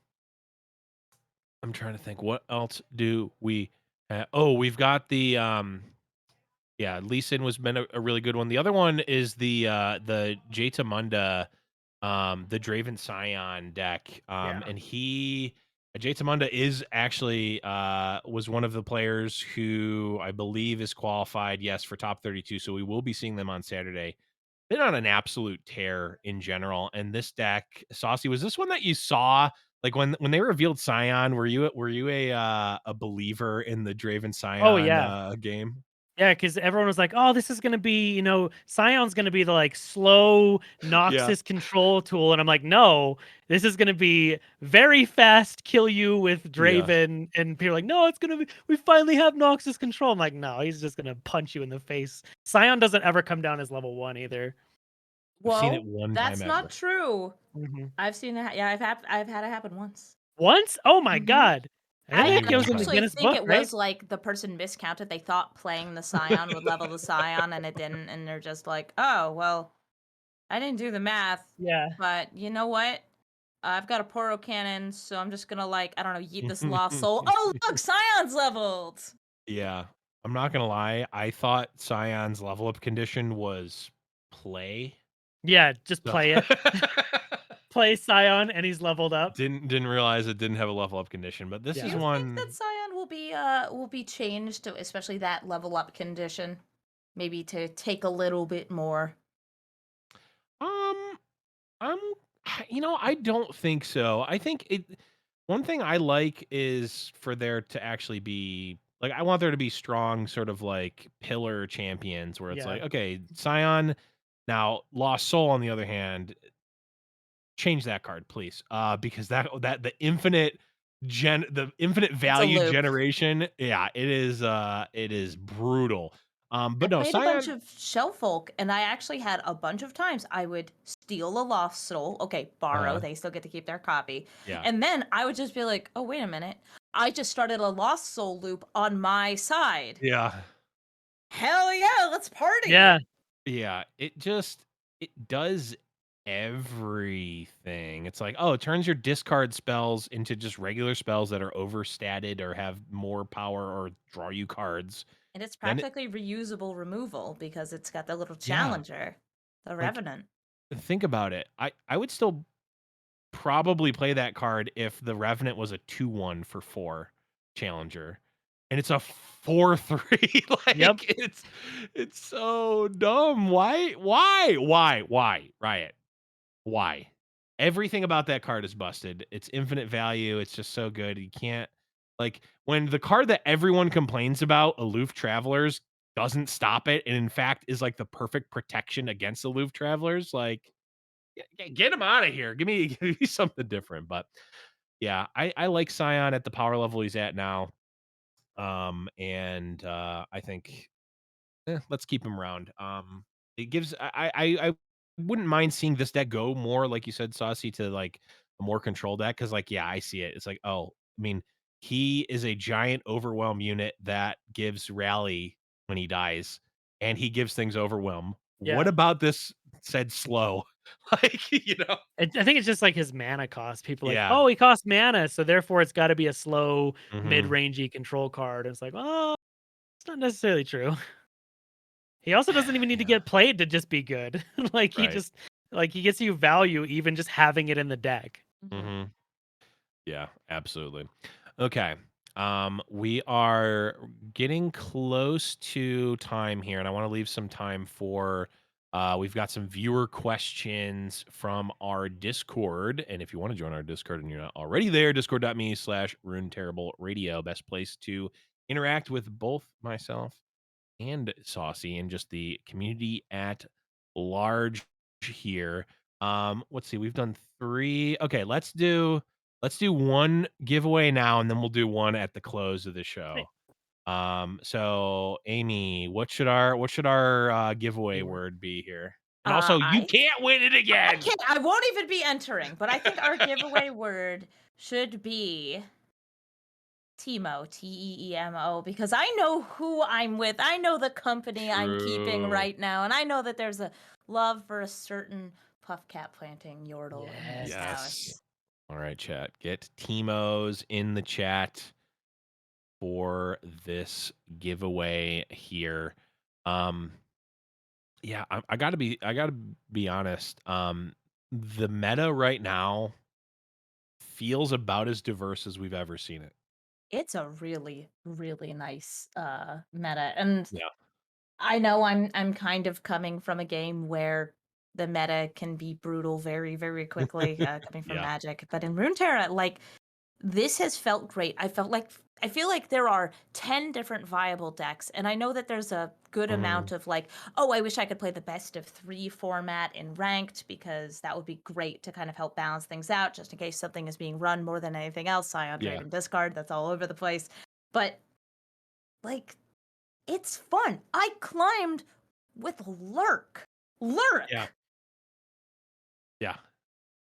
I'm trying to think what else do we we've got the yeah, Lee Sin was been a really good one. The other one is the Jaitamunda, the Draven Scion deck. Yeah. And Jaitamunda is actually was one of the players who I believe is qualified, yes, for top 32. So we will be seeing them on Saturday. Been on an absolute tear in general. And this deck, Saucy, was this one that you saw? Like when they revealed Scion, were you a believer in the Draven Oh Scion yeah. game? Yeah, because everyone was like, "Oh, this is gonna be, Scion's gonna be the like slow Yeah. Noxus control tool," and I'm like, "No, this is gonna be very fast, kill you with Yeah. Draven." And people are like, "No, it's gonna be. We finally have Noxus control." I'm like, "No, he's just gonna punch you in the face." Scion doesn't ever come down as level 1 either. I've seen it Whoa, one time that's not ever. true. Mhm. I've seen it. Yeah, I've had it happen once. Once? Oh my hmm god! I Only think it I one was in the time. actually Guinness think book, it right? was like the person miscounted. They thought playing the Scion would level the Scion, and it didn't. And they're just like, "Oh, well, I didn't do the math, Yeah. but you know what? I've got a Poro cannon, so I'm just gonna like I don't know, yeet this lost soul. Oh, look, Scion's leveled. Yeah. I'm not gonna lie, I thought Scion's level up condition was play. Yeah, just So play it. Play Scion and he's leveled up. didn't realize it didn't have a level up condition, but this Do is Yeah. you think that one Scion will be changed to especially that level up condition? Maybe to take a little bit more. um I'm I don't think so. I think one thing I like is for there to actually be like I want there to be strong sort of like pillar champions where it's Yeah. like, okay, Scion now Lost Soul on the other hand, change that card, please. Because that the infinite It's a value loop. generation, yeah, it is brutal. I But no, played a bunch Scion, of Shell Folk, and I actually had a bunch of times I would steal a Lost Soul. Okay, borrow. uh, They still get to keep their copy. yeah, And then I would just be like, oh, wait a minute. I just started a Lost Soul loop on my side. yeah. Hell yeah, let's party. Yeah. Yeah, it does everything. It's like, oh, it turns your discard spells into just regular spells that are overstated or have more power or draw you cards. And it's Then practically reusable removal because it's got the little yeah, challenger, the like Revenant. think about it. I would still probably play that card if the Revenant was a 2/1 for 4 challenger. and it's a 4/3. Yep. Like, it's so dumb. Why? Riot? Why? Everything about that card is busted. It's infinite value. It's just so good. You can't like when the card that everyone complains about, Aloof Travelers, doesn't stop it, and in fact is like the perfect protection against Aloof Travelers. Like, get him out of here. Give me something different. But yeah, I like Scion at the power level he's at now. And I think let's keep him around. It gives I wouldn't mind seeing this deck go more, like you said, Saucy, to like a more control deck. Cause like, yeah, I see it. It's like, oh, I mean, he is a giant overwhelm unit that gives rally when he dies, and he gives things overwhelm. What Yeah. about this said slow? Like, I think it's just like his mana cost. People are like, yeah. oh, he costs mana, so therefore it's got to be a slow, Hmm. mid-rangey control card. And it's like, oh, it's not necessarily true. He also doesn't even need to Yeah. get played to just be good. Like he Right. just like he gets you value even just having it in the deck. Hmm. Yeah, absolutely. Okay. We are getting close to time here, and I want to leave some time for we've got some viewer questions from our Discord. And if you want to join our Discord and you're not already there, discord.me/runeterribleradio, best place to interact with both myself and Saucy and just the community at large here. Let's see, we've done 3. Okay, let's do one giveaway now, and then we'll do one at the close of the show. Hey, So Amy, what should our giveaway keyword. word be here? And also, you I can't win it I again. can't. I won't even be entering. But I think our giveaway word should be Temo, Teemo, because I know who I'm with. I know the company I'm keeping True. right now, and I know that there's a love for a certain puff cap planting yordle in this Yes. house. All right, chat. Get Timo's in the chat for this giveaway here. Um, yeah, I gotta be honest. The meta right now feels about as diverse as we've ever seen it. It's a really, really nice meta. And Yeah. I know I'm kind of coming from a game where the meta can be brutal very, very quickly, coming from Yeah. Magic. But in Runeterra, like this has felt great. I feel like there are 10 different viable decks, and I know that there's a good Mhm. amount of like, oh, I wish I could play the best of 3 format in ranked because that would be great to kind of help balance things out, just in case something is being run more than anything else. Scion trade Yeah. and discard, that's all over the place. But like, it's fun. I climbed with Lurk. Yeah. Lurk. Yeah.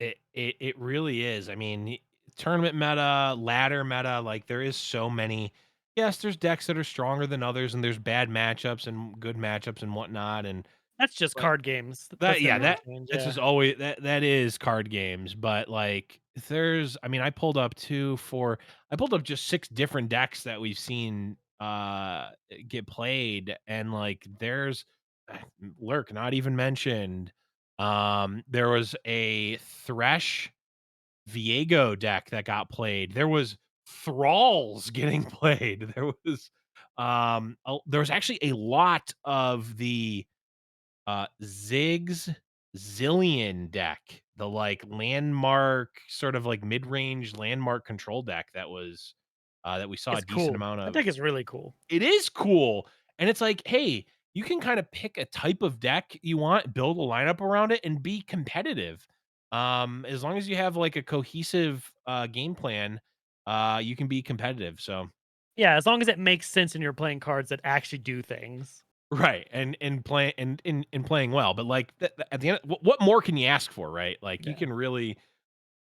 It really is. I mean, tournament meta, ladder meta, like there is so many. Yes, there's decks that are stronger than others, and there's bad matchups and good matchups and whatnot. And That's just but card games. that That's yeah, never gonna that change. that's Yeah. just always that is card games. But like there's I mean, I pulled up just 6 different decks that we've seen get played, and like there's Lurk not even mentioned. There was a Thresh Viego deck that got played. There was Thralls getting played. There was actually a lot of the Ziggs Zillion deck, the like landmark sort of like mid-range landmark control deck that we saw a It's decent cool. amount That of. deck is really cool. It is cool. And it's like, hey, you can kind of pick a type of deck you want, build a lineup around it, and be competitive. As long as you have like a cohesive game plan, you can be competitive. So Yeah, as long as it makes sense and you're playing cards that actually do things. right, and play and playing well. But like at the end, what more can you ask for, right? Like you Yeah. can really.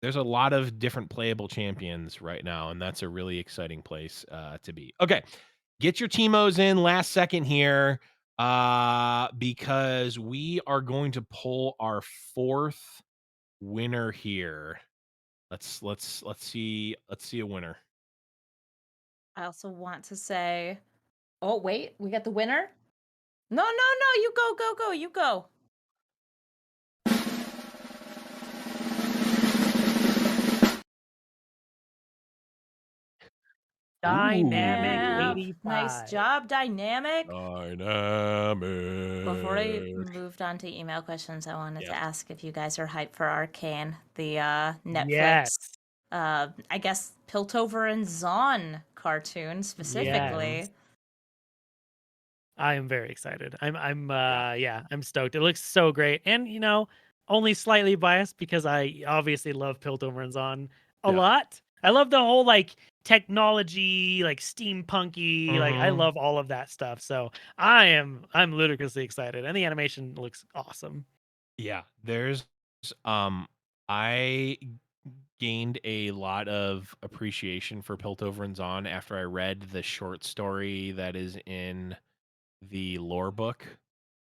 There's a lot of different playable champions right now, and that's a really exciting place to be. Okay, get your Timos in last second here, because we are going to pull our 4th winner here. Let's see a winner. I also want to say, oh wait, we got the winner? No, no, no, you go, go, go, you go. Dynamic Yeah, Ooh. nice 85. job, Dynamic. Before I Dynamic. moved on to email questions, I wanted to Yes. ask if you guys are hyped for Arcane, the Netflix, Yes. I guess Piltover and Zahn cartoon Yes. specifically. I am very excited. I'm Yeah. yeah, I'm stoked. It looks so great. And only slightly biased because I obviously love Piltover and Zahn a Yeah. lot. I love the whole like technology, like steampunky, like I Mhm. love all of that stuff. So I'm ludicrously excited. And the animation looks awesome. Yeah. There's I gained a lot of appreciation for Piltover and Zahn after I read the short story that is in the lore book,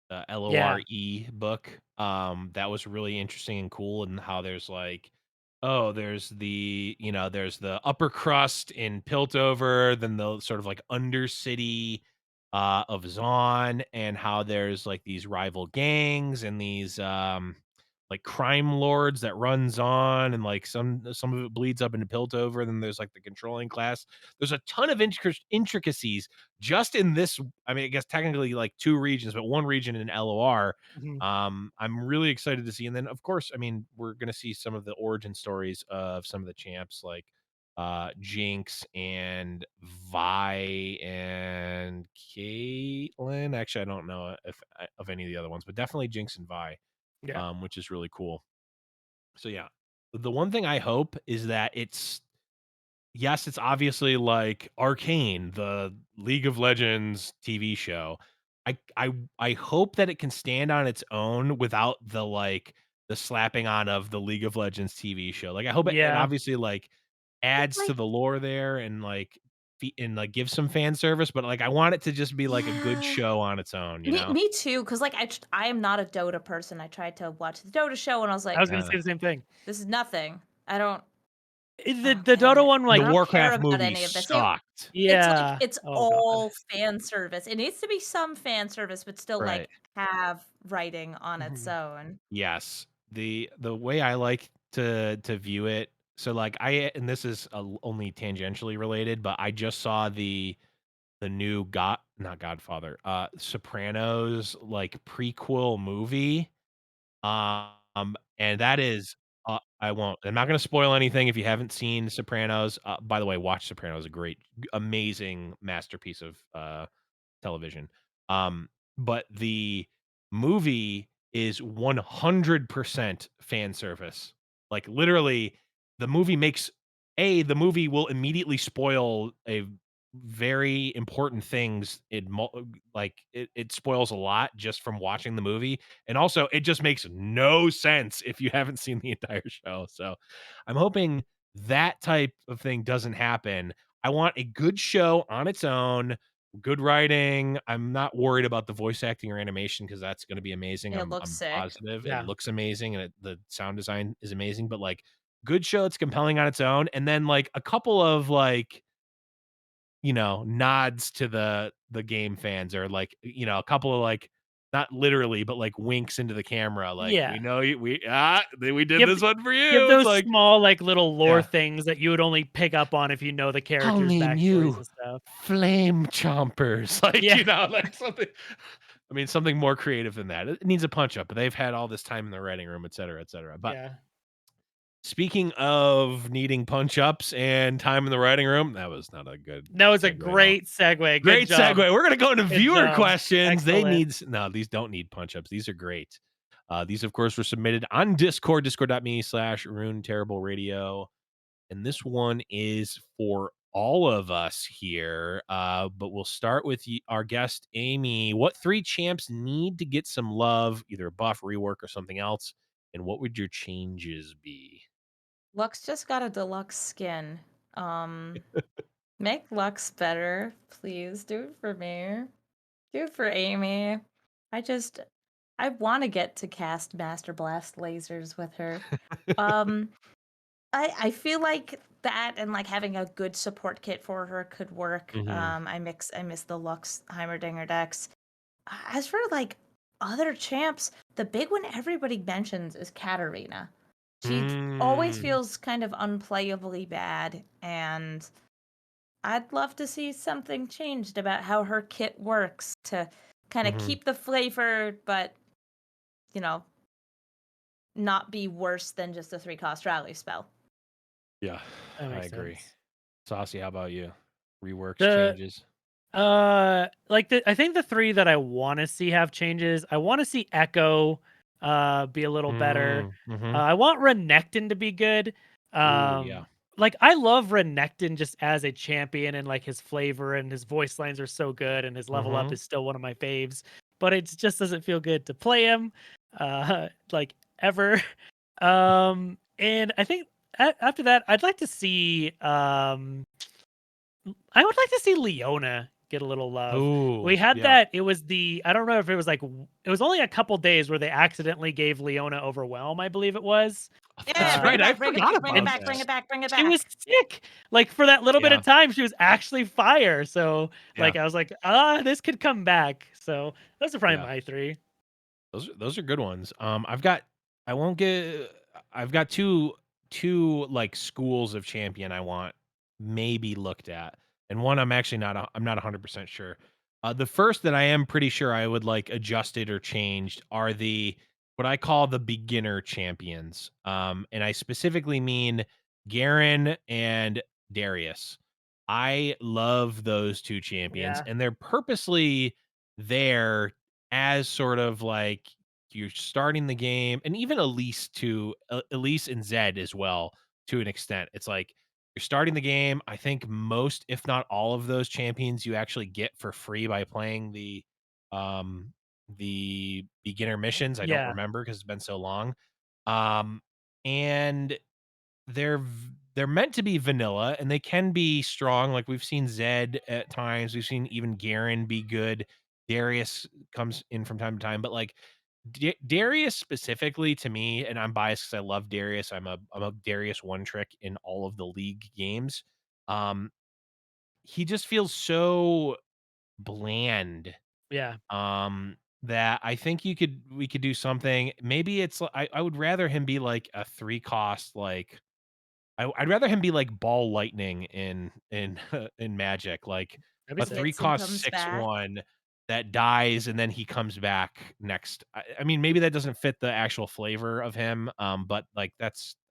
the Yeah. LORE book. That was really interesting and cool, and how there's like, oh, there's there's the upper crust in Piltover, then the sort of like undercity of Zaun, and how there's like these rival gangs and these like crime lords that runs on, and like some of it bleeds up into Piltover. Then there's like the controlling class. There's a ton of intricacies just in this. I mean, I guess technically like two regions, but one region in LOR. Mhm. I'm really excited to see. And then of course, I mean, we're gonna see some of the origin stories of some of the champs, like Jinx and Vi and Caitlyn. Actually, I don't know if of any of the other ones, but definitely Jinx and Vi, Yeah. which is really cool. So yeah, the one thing I hope is that yes, it's obviously like Arcane, the League of Legends TV show. I hope that it can stand on its own without the slapping on of the League of Legends TV show. Like I hope it Yeah. obviously like adds to Like, the lore there, and like and like give some fan service, but like I want it to just be like a good yeah. show on its own, you know? Me too, because like I am not a Dota person. I tried to watch the Dota show and I was I like, was gonna say the same thing. this is nothing. I don't. The Oh the Dota man, one, And the I like, don't care Warcraft about movie any of this. sucked. It's like yeah. it's Oh god. all fan service. It needs to be some fan service, but still Right. like have writing on its Mhm. own. Yes. The way I like to view it, so like and this is only tangentially related, but I just saw the new not Godfather, Sopranos like prequel movie. And that is I won't. I'm not going to spoil anything if you haven't seen Sopranos. By the way, watch Sopranos, a great amazing masterpiece of television. But the movie is 100% fan service. Like literally, the movie makes the movie will immediately spoil a very important things. It spoils a lot just from watching the movie, and also it just makes no sense if you haven't seen the entire show. So, I'm hoping that type of thing doesn't happen. I want a good show on its own, good writing. I'm not worried about the voice acting or animation because that's going to be amazing. It I'm looks I'm sick. positive it Yeah. looks amazing, and the sound design is amazing. But like good show, it's compelling on its own, and then like a couple of like nods to the game fans, or like a couple of like not literally but like winks into the camera, like Yeah. we know you, we did Give this one for give you. It's those like small, like, little lore yeah. things that you would only pick up on if you know the I'll characters' name backstories you and stuff. Flame Chompers. Like, Yeah. like something, I mean, something more creative than that. It needs a punch up, but they've had all this time in the writing room, et cetera, et cetera. But Yeah. speaking of needing punch ups and time in the writing room, that was not a good That was a segue at all. great segue. Good Great job. segue. We're gonna go into Good viewer job. questions. Excellent. No, these don't need punch ups. These are great. These, of course, were submitted on Discord, discord.me/Rune Terrible Radio. And this one is for all of us here. But we'll start with our guest, Amy. What three champs need to get some love, either a buff, rework, or something else? And what would your changes be? Lux just got a deluxe skin. Um, Make Lux better, please. Do it for me. Do it for Amy. I want to get to cast Master Blast lasers with her. Um, I feel like that and like having a good support kit for her could work. Mhm. I miss the Lux Heimerdinger decks. As for like other champs, the big one everybody mentions is Katarina. She always Mm. feels kind of unplayably bad, and I'd love to see something changed about how her kit works to kind of Mhm. keep the flavor, but you know, not be worse than just a 3-cost rally spell. Yeah, That I makes agree. sense. Saucy, how about you? Reworks, The changes? like I think the three that I want to see have changes. I want to see Echo be a little better. Mhm. I want Renekton to be good. Ooh, yeah. Like I love Renekton just as a champion, and like his flavor and his voice lines are so good, and his level up Mhm. is still one of my faves. But it just doesn't feel good to play him, like ever. And I think after that, I'd like to see I would like to see Leona get a little love. We Ooh, had yeah. that. It was I don't know if it was like it was only a couple days where they accidentally gave Leona Overwhelm, I believe it was. Yeah, That's bring it right, I back, bring it back, forgot bring it about And back, bring that. it back, bring it she was back. sick. Like for that little bit Yeah, of time, she was actually fire. So yeah, like I was like, this could come back. So those are probably yeah. my three. Those are good ones. I won't get I've got two like schools of champion I want maybe looked at. And one I'm not 100% sure. The first that I am pretty sure I would like adjusted or changed are the what I call the beginner champions. And I specifically mean Garen and Darius. I love those two champions, Yeah. and they're purposely there as sort of like you're starting the game, and even Elise and Zed as well to an extent. It's like you're starting the game. I think most, if not all of those champions you actually get for free by playing the beginner missions. I don't Yeah. remember because it's been so long. Um and they're meant to be vanilla, and they can be strong. Like we've seen Zed at times, we've seen even Garen be good. Darius comes in from time to time, but like Darius specifically to me, and I'm biased because I love Darius. I'm a Darius one trick in all of the league games. Um, he just feels so bland. Yeah. That I think we could do something. Maybe I would rather him be like a 3 cost like I'd rather him be like Ball Lightning in in Magic, like That'd be a sick. 3 Hits and cost comes back. 6/1 that dies and then he comes back next. I mean, maybe that doesn't fit the actual flavor of him, but like I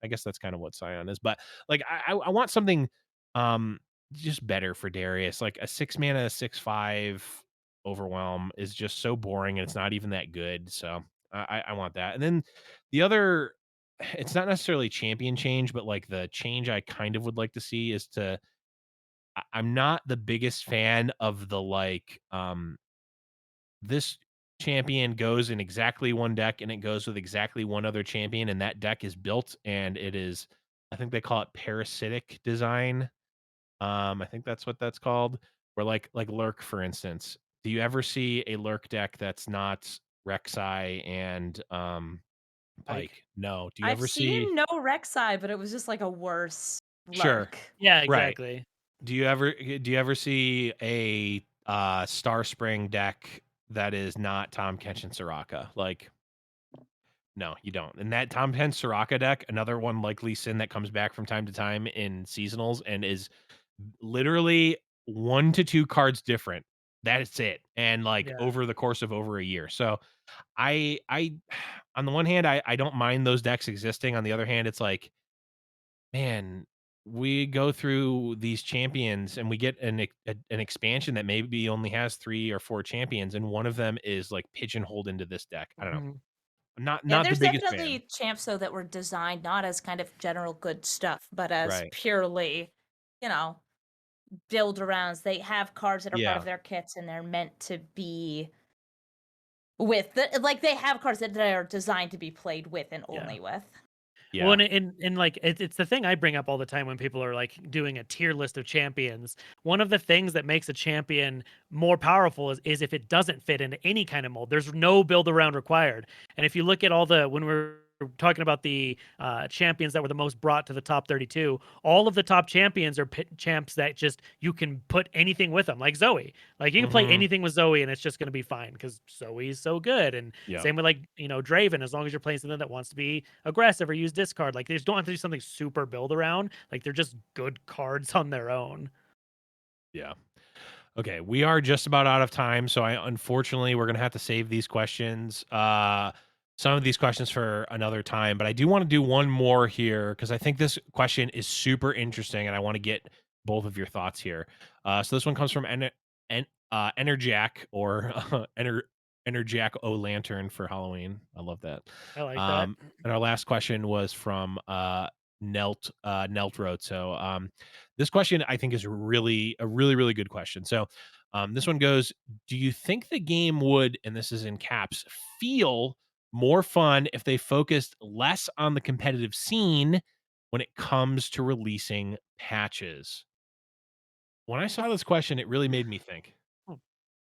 guess that's kind of what Scion is. But like I want something just better for Darius. Like a 6 mana 6/5 overwhelm is just so boring and it's not even that good. So I want that. And then the other it's not necessarily champion change, but like the change I kind of would like to see is I'm not the biggest fan of the like this champion goes in exactly one deck and it goes with exactly one other champion and that deck is built and it is I think they call it parasitic design. I think that's what that's called. Or like Lurk, for instance. Do you ever see a Lurk deck that's not Rek'Sai and Like, Pike? No. Do you I've ever see seen no Rek'Sai, but it was just like a worse Sure. Lurk. yeah, Right. exactly. Do you ever see a Star Spring deck that is not Tom Kench and Soraka? Like, no, you don't. And that Tom Kench Soraka deck, another one like Lee Sin that comes back from time to time in seasonals and is literally 1 to 2 cards different. That's it. And like Yeah. over the course of over a year. So I on the one hand, I don't mind those decks existing. On the other hand, it's like man, we go through these champions and we get an expansion that maybe only has 3 or 4 champions, and one of them is, like, pigeonholed into this deck. I don't know. Mhm. I'm not Yeah, not the there's biggest fan. definitely champs though that were designed not as kind of general good stuff, but as Right. purely, you know, build arounds. They have cards that are part of Yeah. their kits and they're meant to be with like they have cards that are designed to be played with and Yeah. only with. Well, Yeah. and like it's the thing I bring up all the time when people are like doing a tier list of champions. One of the things that makes a champion more powerful is if it doesn't fit into any kind of mold. There's no build around required. And if you look at all the when we're talking about the champions that were the most brought to the top 32, all of the top champions are champs that just you can put anything with them, like Zoe. Like you can play Mhm. anything with Zoe and it's just going to be fine because Zoe's so good. And Yeah. same with like Draven, as long as you're playing something that wants to be aggressive or use discard, like they just don't have to do something super build around. Like they're just good cards on their own. Yeah. Okay, we are just about out of time, so unfortunately we're gonna have to save these questions. Some of these questions for another time, but I do want to do one more here because I think this question is super interesting, and I want to get both of your thoughts here. So this one comes from Enerjack or Enerjack O Lantern for Halloween. I love that. I like that. And our last question was from Nelt Road. So this question I think is a really good question. So this one goes, do you think the game would, and this is in caps, feel more fun if they focused less on the competitive scene when it comes to releasing patches? When I saw this question, it really made me think.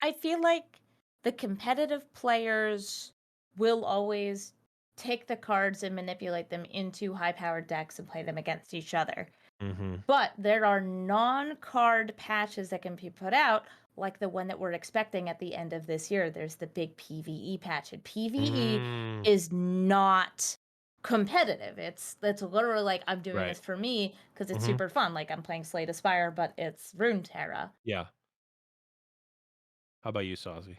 I feel like the competitive players will always take the cards and manipulate them into high-powered decks and play them against each other. Mm-hmm. But there are non-card patches that can be put out, like the one that we're expecting at the end of this year. There's the big PvE patch, and PvE Mm, is not competitive. It's literally like I'm doing right. this for me because it's Mm-hmm. super fun. Like I'm playing Slay the Spire, but it's Runeterra. Yeah. How about you, Saucy?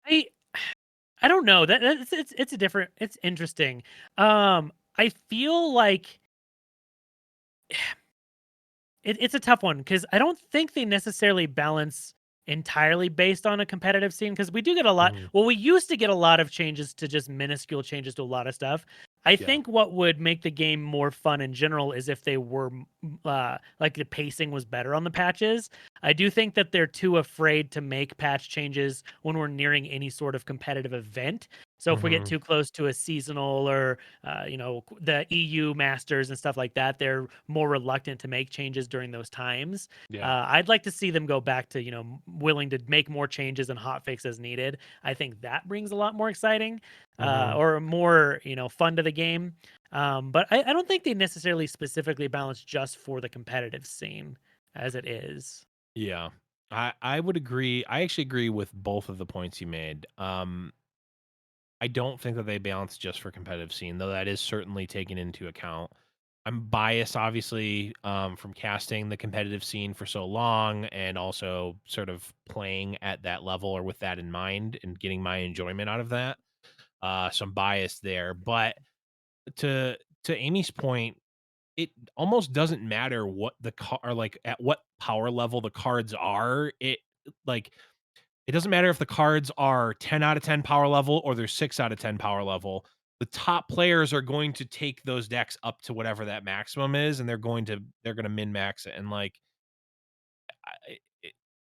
I I don't know. It's a different. It's interesting. I feel like it's a tough one because I don't think they necessarily balance entirely based on a competitive scene because we do get a lot. Mhm. Well, we used to get a lot of changes to just minuscule changes to a lot of stuff. I Yeah. think what would make the game more fun in general is if they were like the pacing was better on the patches. I do think that they're too afraid to make patch changes when we're nearing any sort of competitive event. So if we get Mhm. too close to a seasonal or the EU Masters and stuff like that, they're more reluctant to make changes during those times. Yeah. I'd like to see them go back to willing to make more changes and hotfix as needed. I think that brings a lot more exciting Mhm. or more fun to the game. But I don't think they necessarily specifically balance just for the competitive scene as it is. Yeah. I would agree. I actually agree with both of the points you made. I don't think that they balance just for competitive scene, though that is certainly taken into account. I'm biased, obviously, from casting the competitive scene for so long and also sort of playing at that level or with that in mind and getting my enjoyment out of that. So I'm biased there. But to Amy's point, it almost doesn't matter what the car or like at what power level the cards are. Like it doesn't matter if the cards are 10 out of 10 power level or they're 6 out of 10 power level. The top players are going to take those decks up to whatever that maximum is, and they're going to min max it. And like,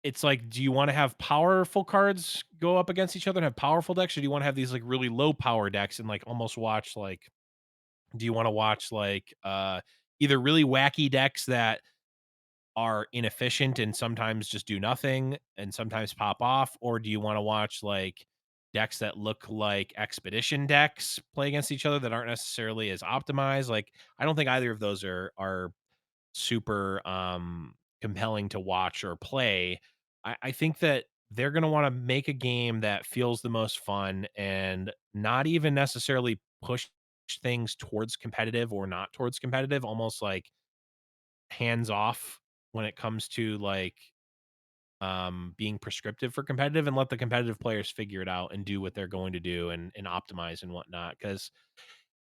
it's like, do you want to have powerful cards go up against each other and have powerful decks, or do you want to have these like really low power decks and like almost watch like, do you want to watch like either really wacky decks that are inefficient and sometimes just do nothing and sometimes pop off? Or do you want to watch like decks that look like expedition decks play against each other that aren't necessarily as optimized? Like, I don't think either of those are super compelling to watch or play. I think that they're going to want to make a game that feels the most fun and not even necessarily push things towards competitive or not towards competitive, almost like hands off when it comes to like being prescriptive for competitive, and let the competitive players figure it out and do what they're going to do and optimize and whatnot. Because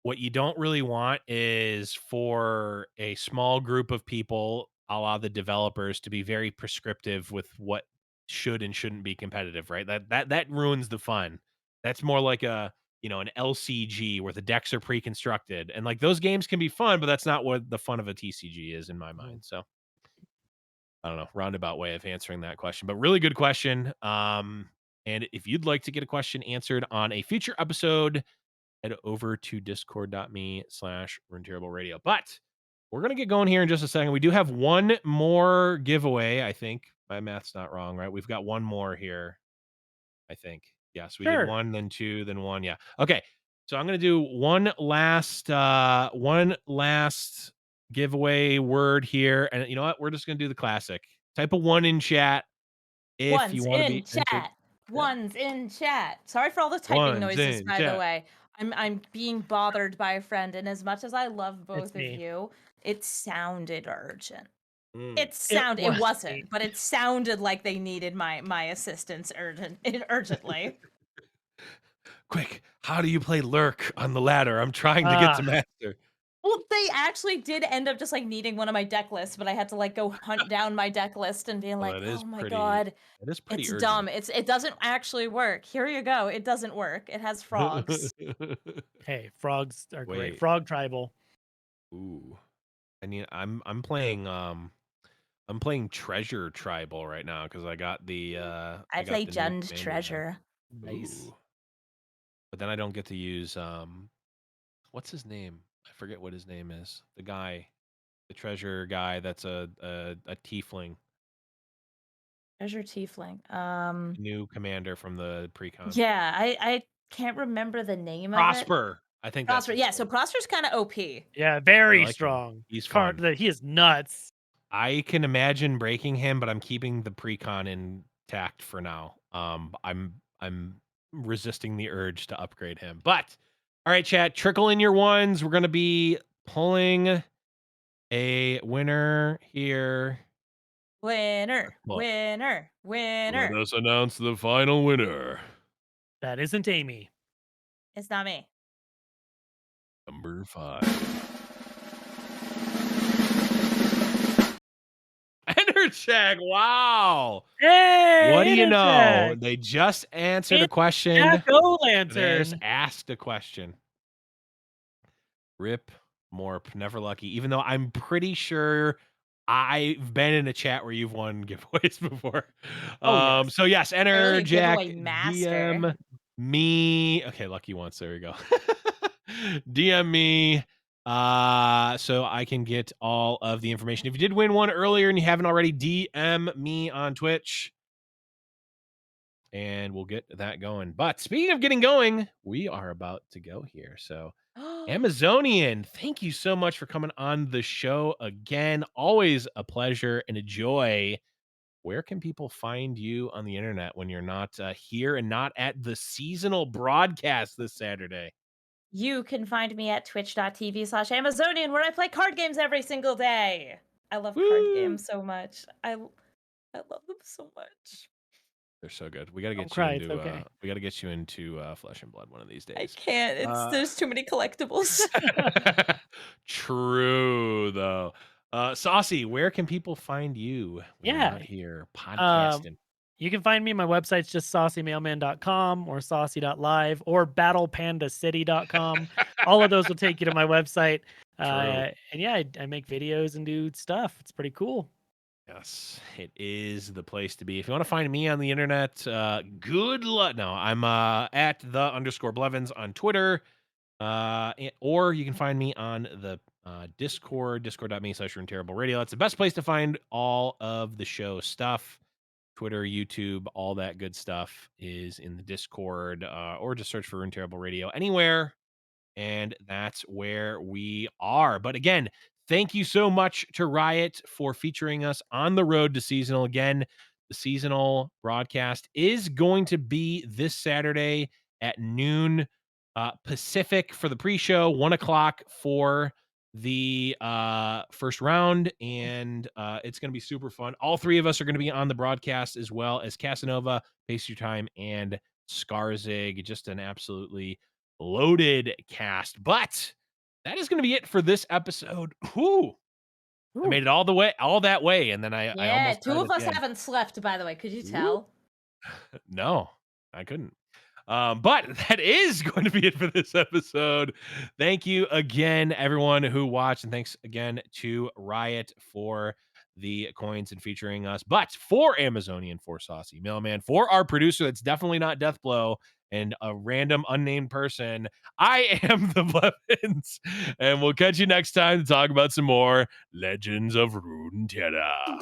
what you don't really want is for a small group of people, a la the developers, to be very prescriptive with what should and shouldn't be competitive, right? That ruins the fun. That's more like an LCG where the decks are pre-constructed. And like those games can be fun, but that's not what the fun of a TCG is in my mind. So I don't know, roundabout way of answering that question, but really good question. And if you'd like to get a question answered on a future episode, head over to discord.me/RuneTerribleRadio. But we're going to get going here in just a second. We do have one more giveaway, I think. My math's not wrong, right? We've got one more here, I think. Yes, we did Sure. one, then two, then one. Yeah. Okay. So I'm going to do one last giveaway word here. And you know what? We're just going to do the classic. Type a one in chat if you One's want to in be entered. chat. Yeah. One's in chat. Sorry for all the typing One's noises, in by the chat. way. I'm being bothered by a friend, and as much as I love It's both of me. you, it sounded urgent. It wasn't. wasn't, but it sounded like they needed my assistance urgently. Quick, how do you play Lurk on the ladder? I'm trying to get to master. Well, they actually did end up just like needing one of my deck lists, but I had to like go hunt down my deck list and being Well, like, that is "Oh my pretty. god, That is pretty it's urgent. dumb. It doesn't actually work. Here you go. It doesn't work. It has frogs." Hey, frogs are great. Wait. Frog tribal. Ooh. I mean, I'm playing Treasure Tribal right now because I got the I got play the new Jund commander deck. Treasure. Nice. Ooh. But then I don't get to use what's his name? I forget what his name is. The treasure guy that's a tiefling. Treasure Tiefling. New commander from the pre-con. Yeah, I can't remember the name of it. Prosper. I think that's Prosper. his Yeah, name. so Prosper's kind of OP. Yeah, I very like him. strong. He's fun. He is nuts. I can imagine breaking him, but I'm keeping the pre-con intact for now. I'm resisting the urge to upgrade him. But all right, chat, trickle in your ones. We're gonna be pulling a winner here. Winner, Look. winner, winner. Let us announce the final winner. That isn't Amy. It's not me. Number 5. Enerchag, wow. Hey, What do you know? Enerchag. They just answered a It's question. Jack They O'Lantern. just asked a question. Rip Morp, never lucky. Even though I'm pretty sure I've been in a chat where you've won giveaways before. Oh, yes. So yes, enter Clearly a Jack, giveaway master. DM me. Okay, lucky once. There we go. DM me so I can get all of the information. If you did win one earlier and you haven't already, DM me on Twitch and we'll get that going. But speaking of getting going, we are about to go here. So Amazonian, thank you so much for coming on the show again. Always a pleasure and a joy. Where can people find you on the internet when you're not here and not at the seasonal broadcast this Saturday? You can find me at twitch.tv/Amazonian, where I play card games every single day. I love card games so much. I love them so much. They're so good. We got to Don't get you cry, into it's okay. we got to get you into Flesh and Blood one of these days. I can't. There's too many collectibles. True though. Saucy, where can people find you when you're not here podcasting? You can find me. My website's just saucymailman.com or saucy.live or battlepandacity.com. All of those will take you to my website. And yeah, I make videos and do stuff. It's pretty cool. Yes, it is the place to be. If you want to find me on the internet, good luck. No, I'm at @the_Blevins on Twitter. Or you can find me on the Discord, discord.me/RuneTerribleRadio. That's the best place to find all of the show stuff. Twitter, YouTube, all that good stuff is in the Discord, or just search for Rune Terrible Radio anywhere. And that's where we are. But again, thank you so much to Riot for featuring us on the road to seasonal. Again, the seasonal broadcast is going to be this Saturday at noon Pacific for the pre-show, 1 o'clock for the first round, and it's going to be super fun. All three of us are going to be on the broadcast, as well as Casanova, Pace Your Time, and Skarzig. Just an absolutely loaded cast. But that is going to be it for this episode. Whew. I made it all that way, and then I almost two of us haven't slept, by the way. Could you tell? No, I couldn't. But that is going to be it for this episode. Thank you again, everyone who watched, and thanks again to Riot for the coins and featuring us. But for Amazonian, for Saucy Mailman, for our producer that's definitely not Deathblow, and a random unnamed person, I am the Blevins, and we'll catch you next time to talk about some more Legends of Runeterra.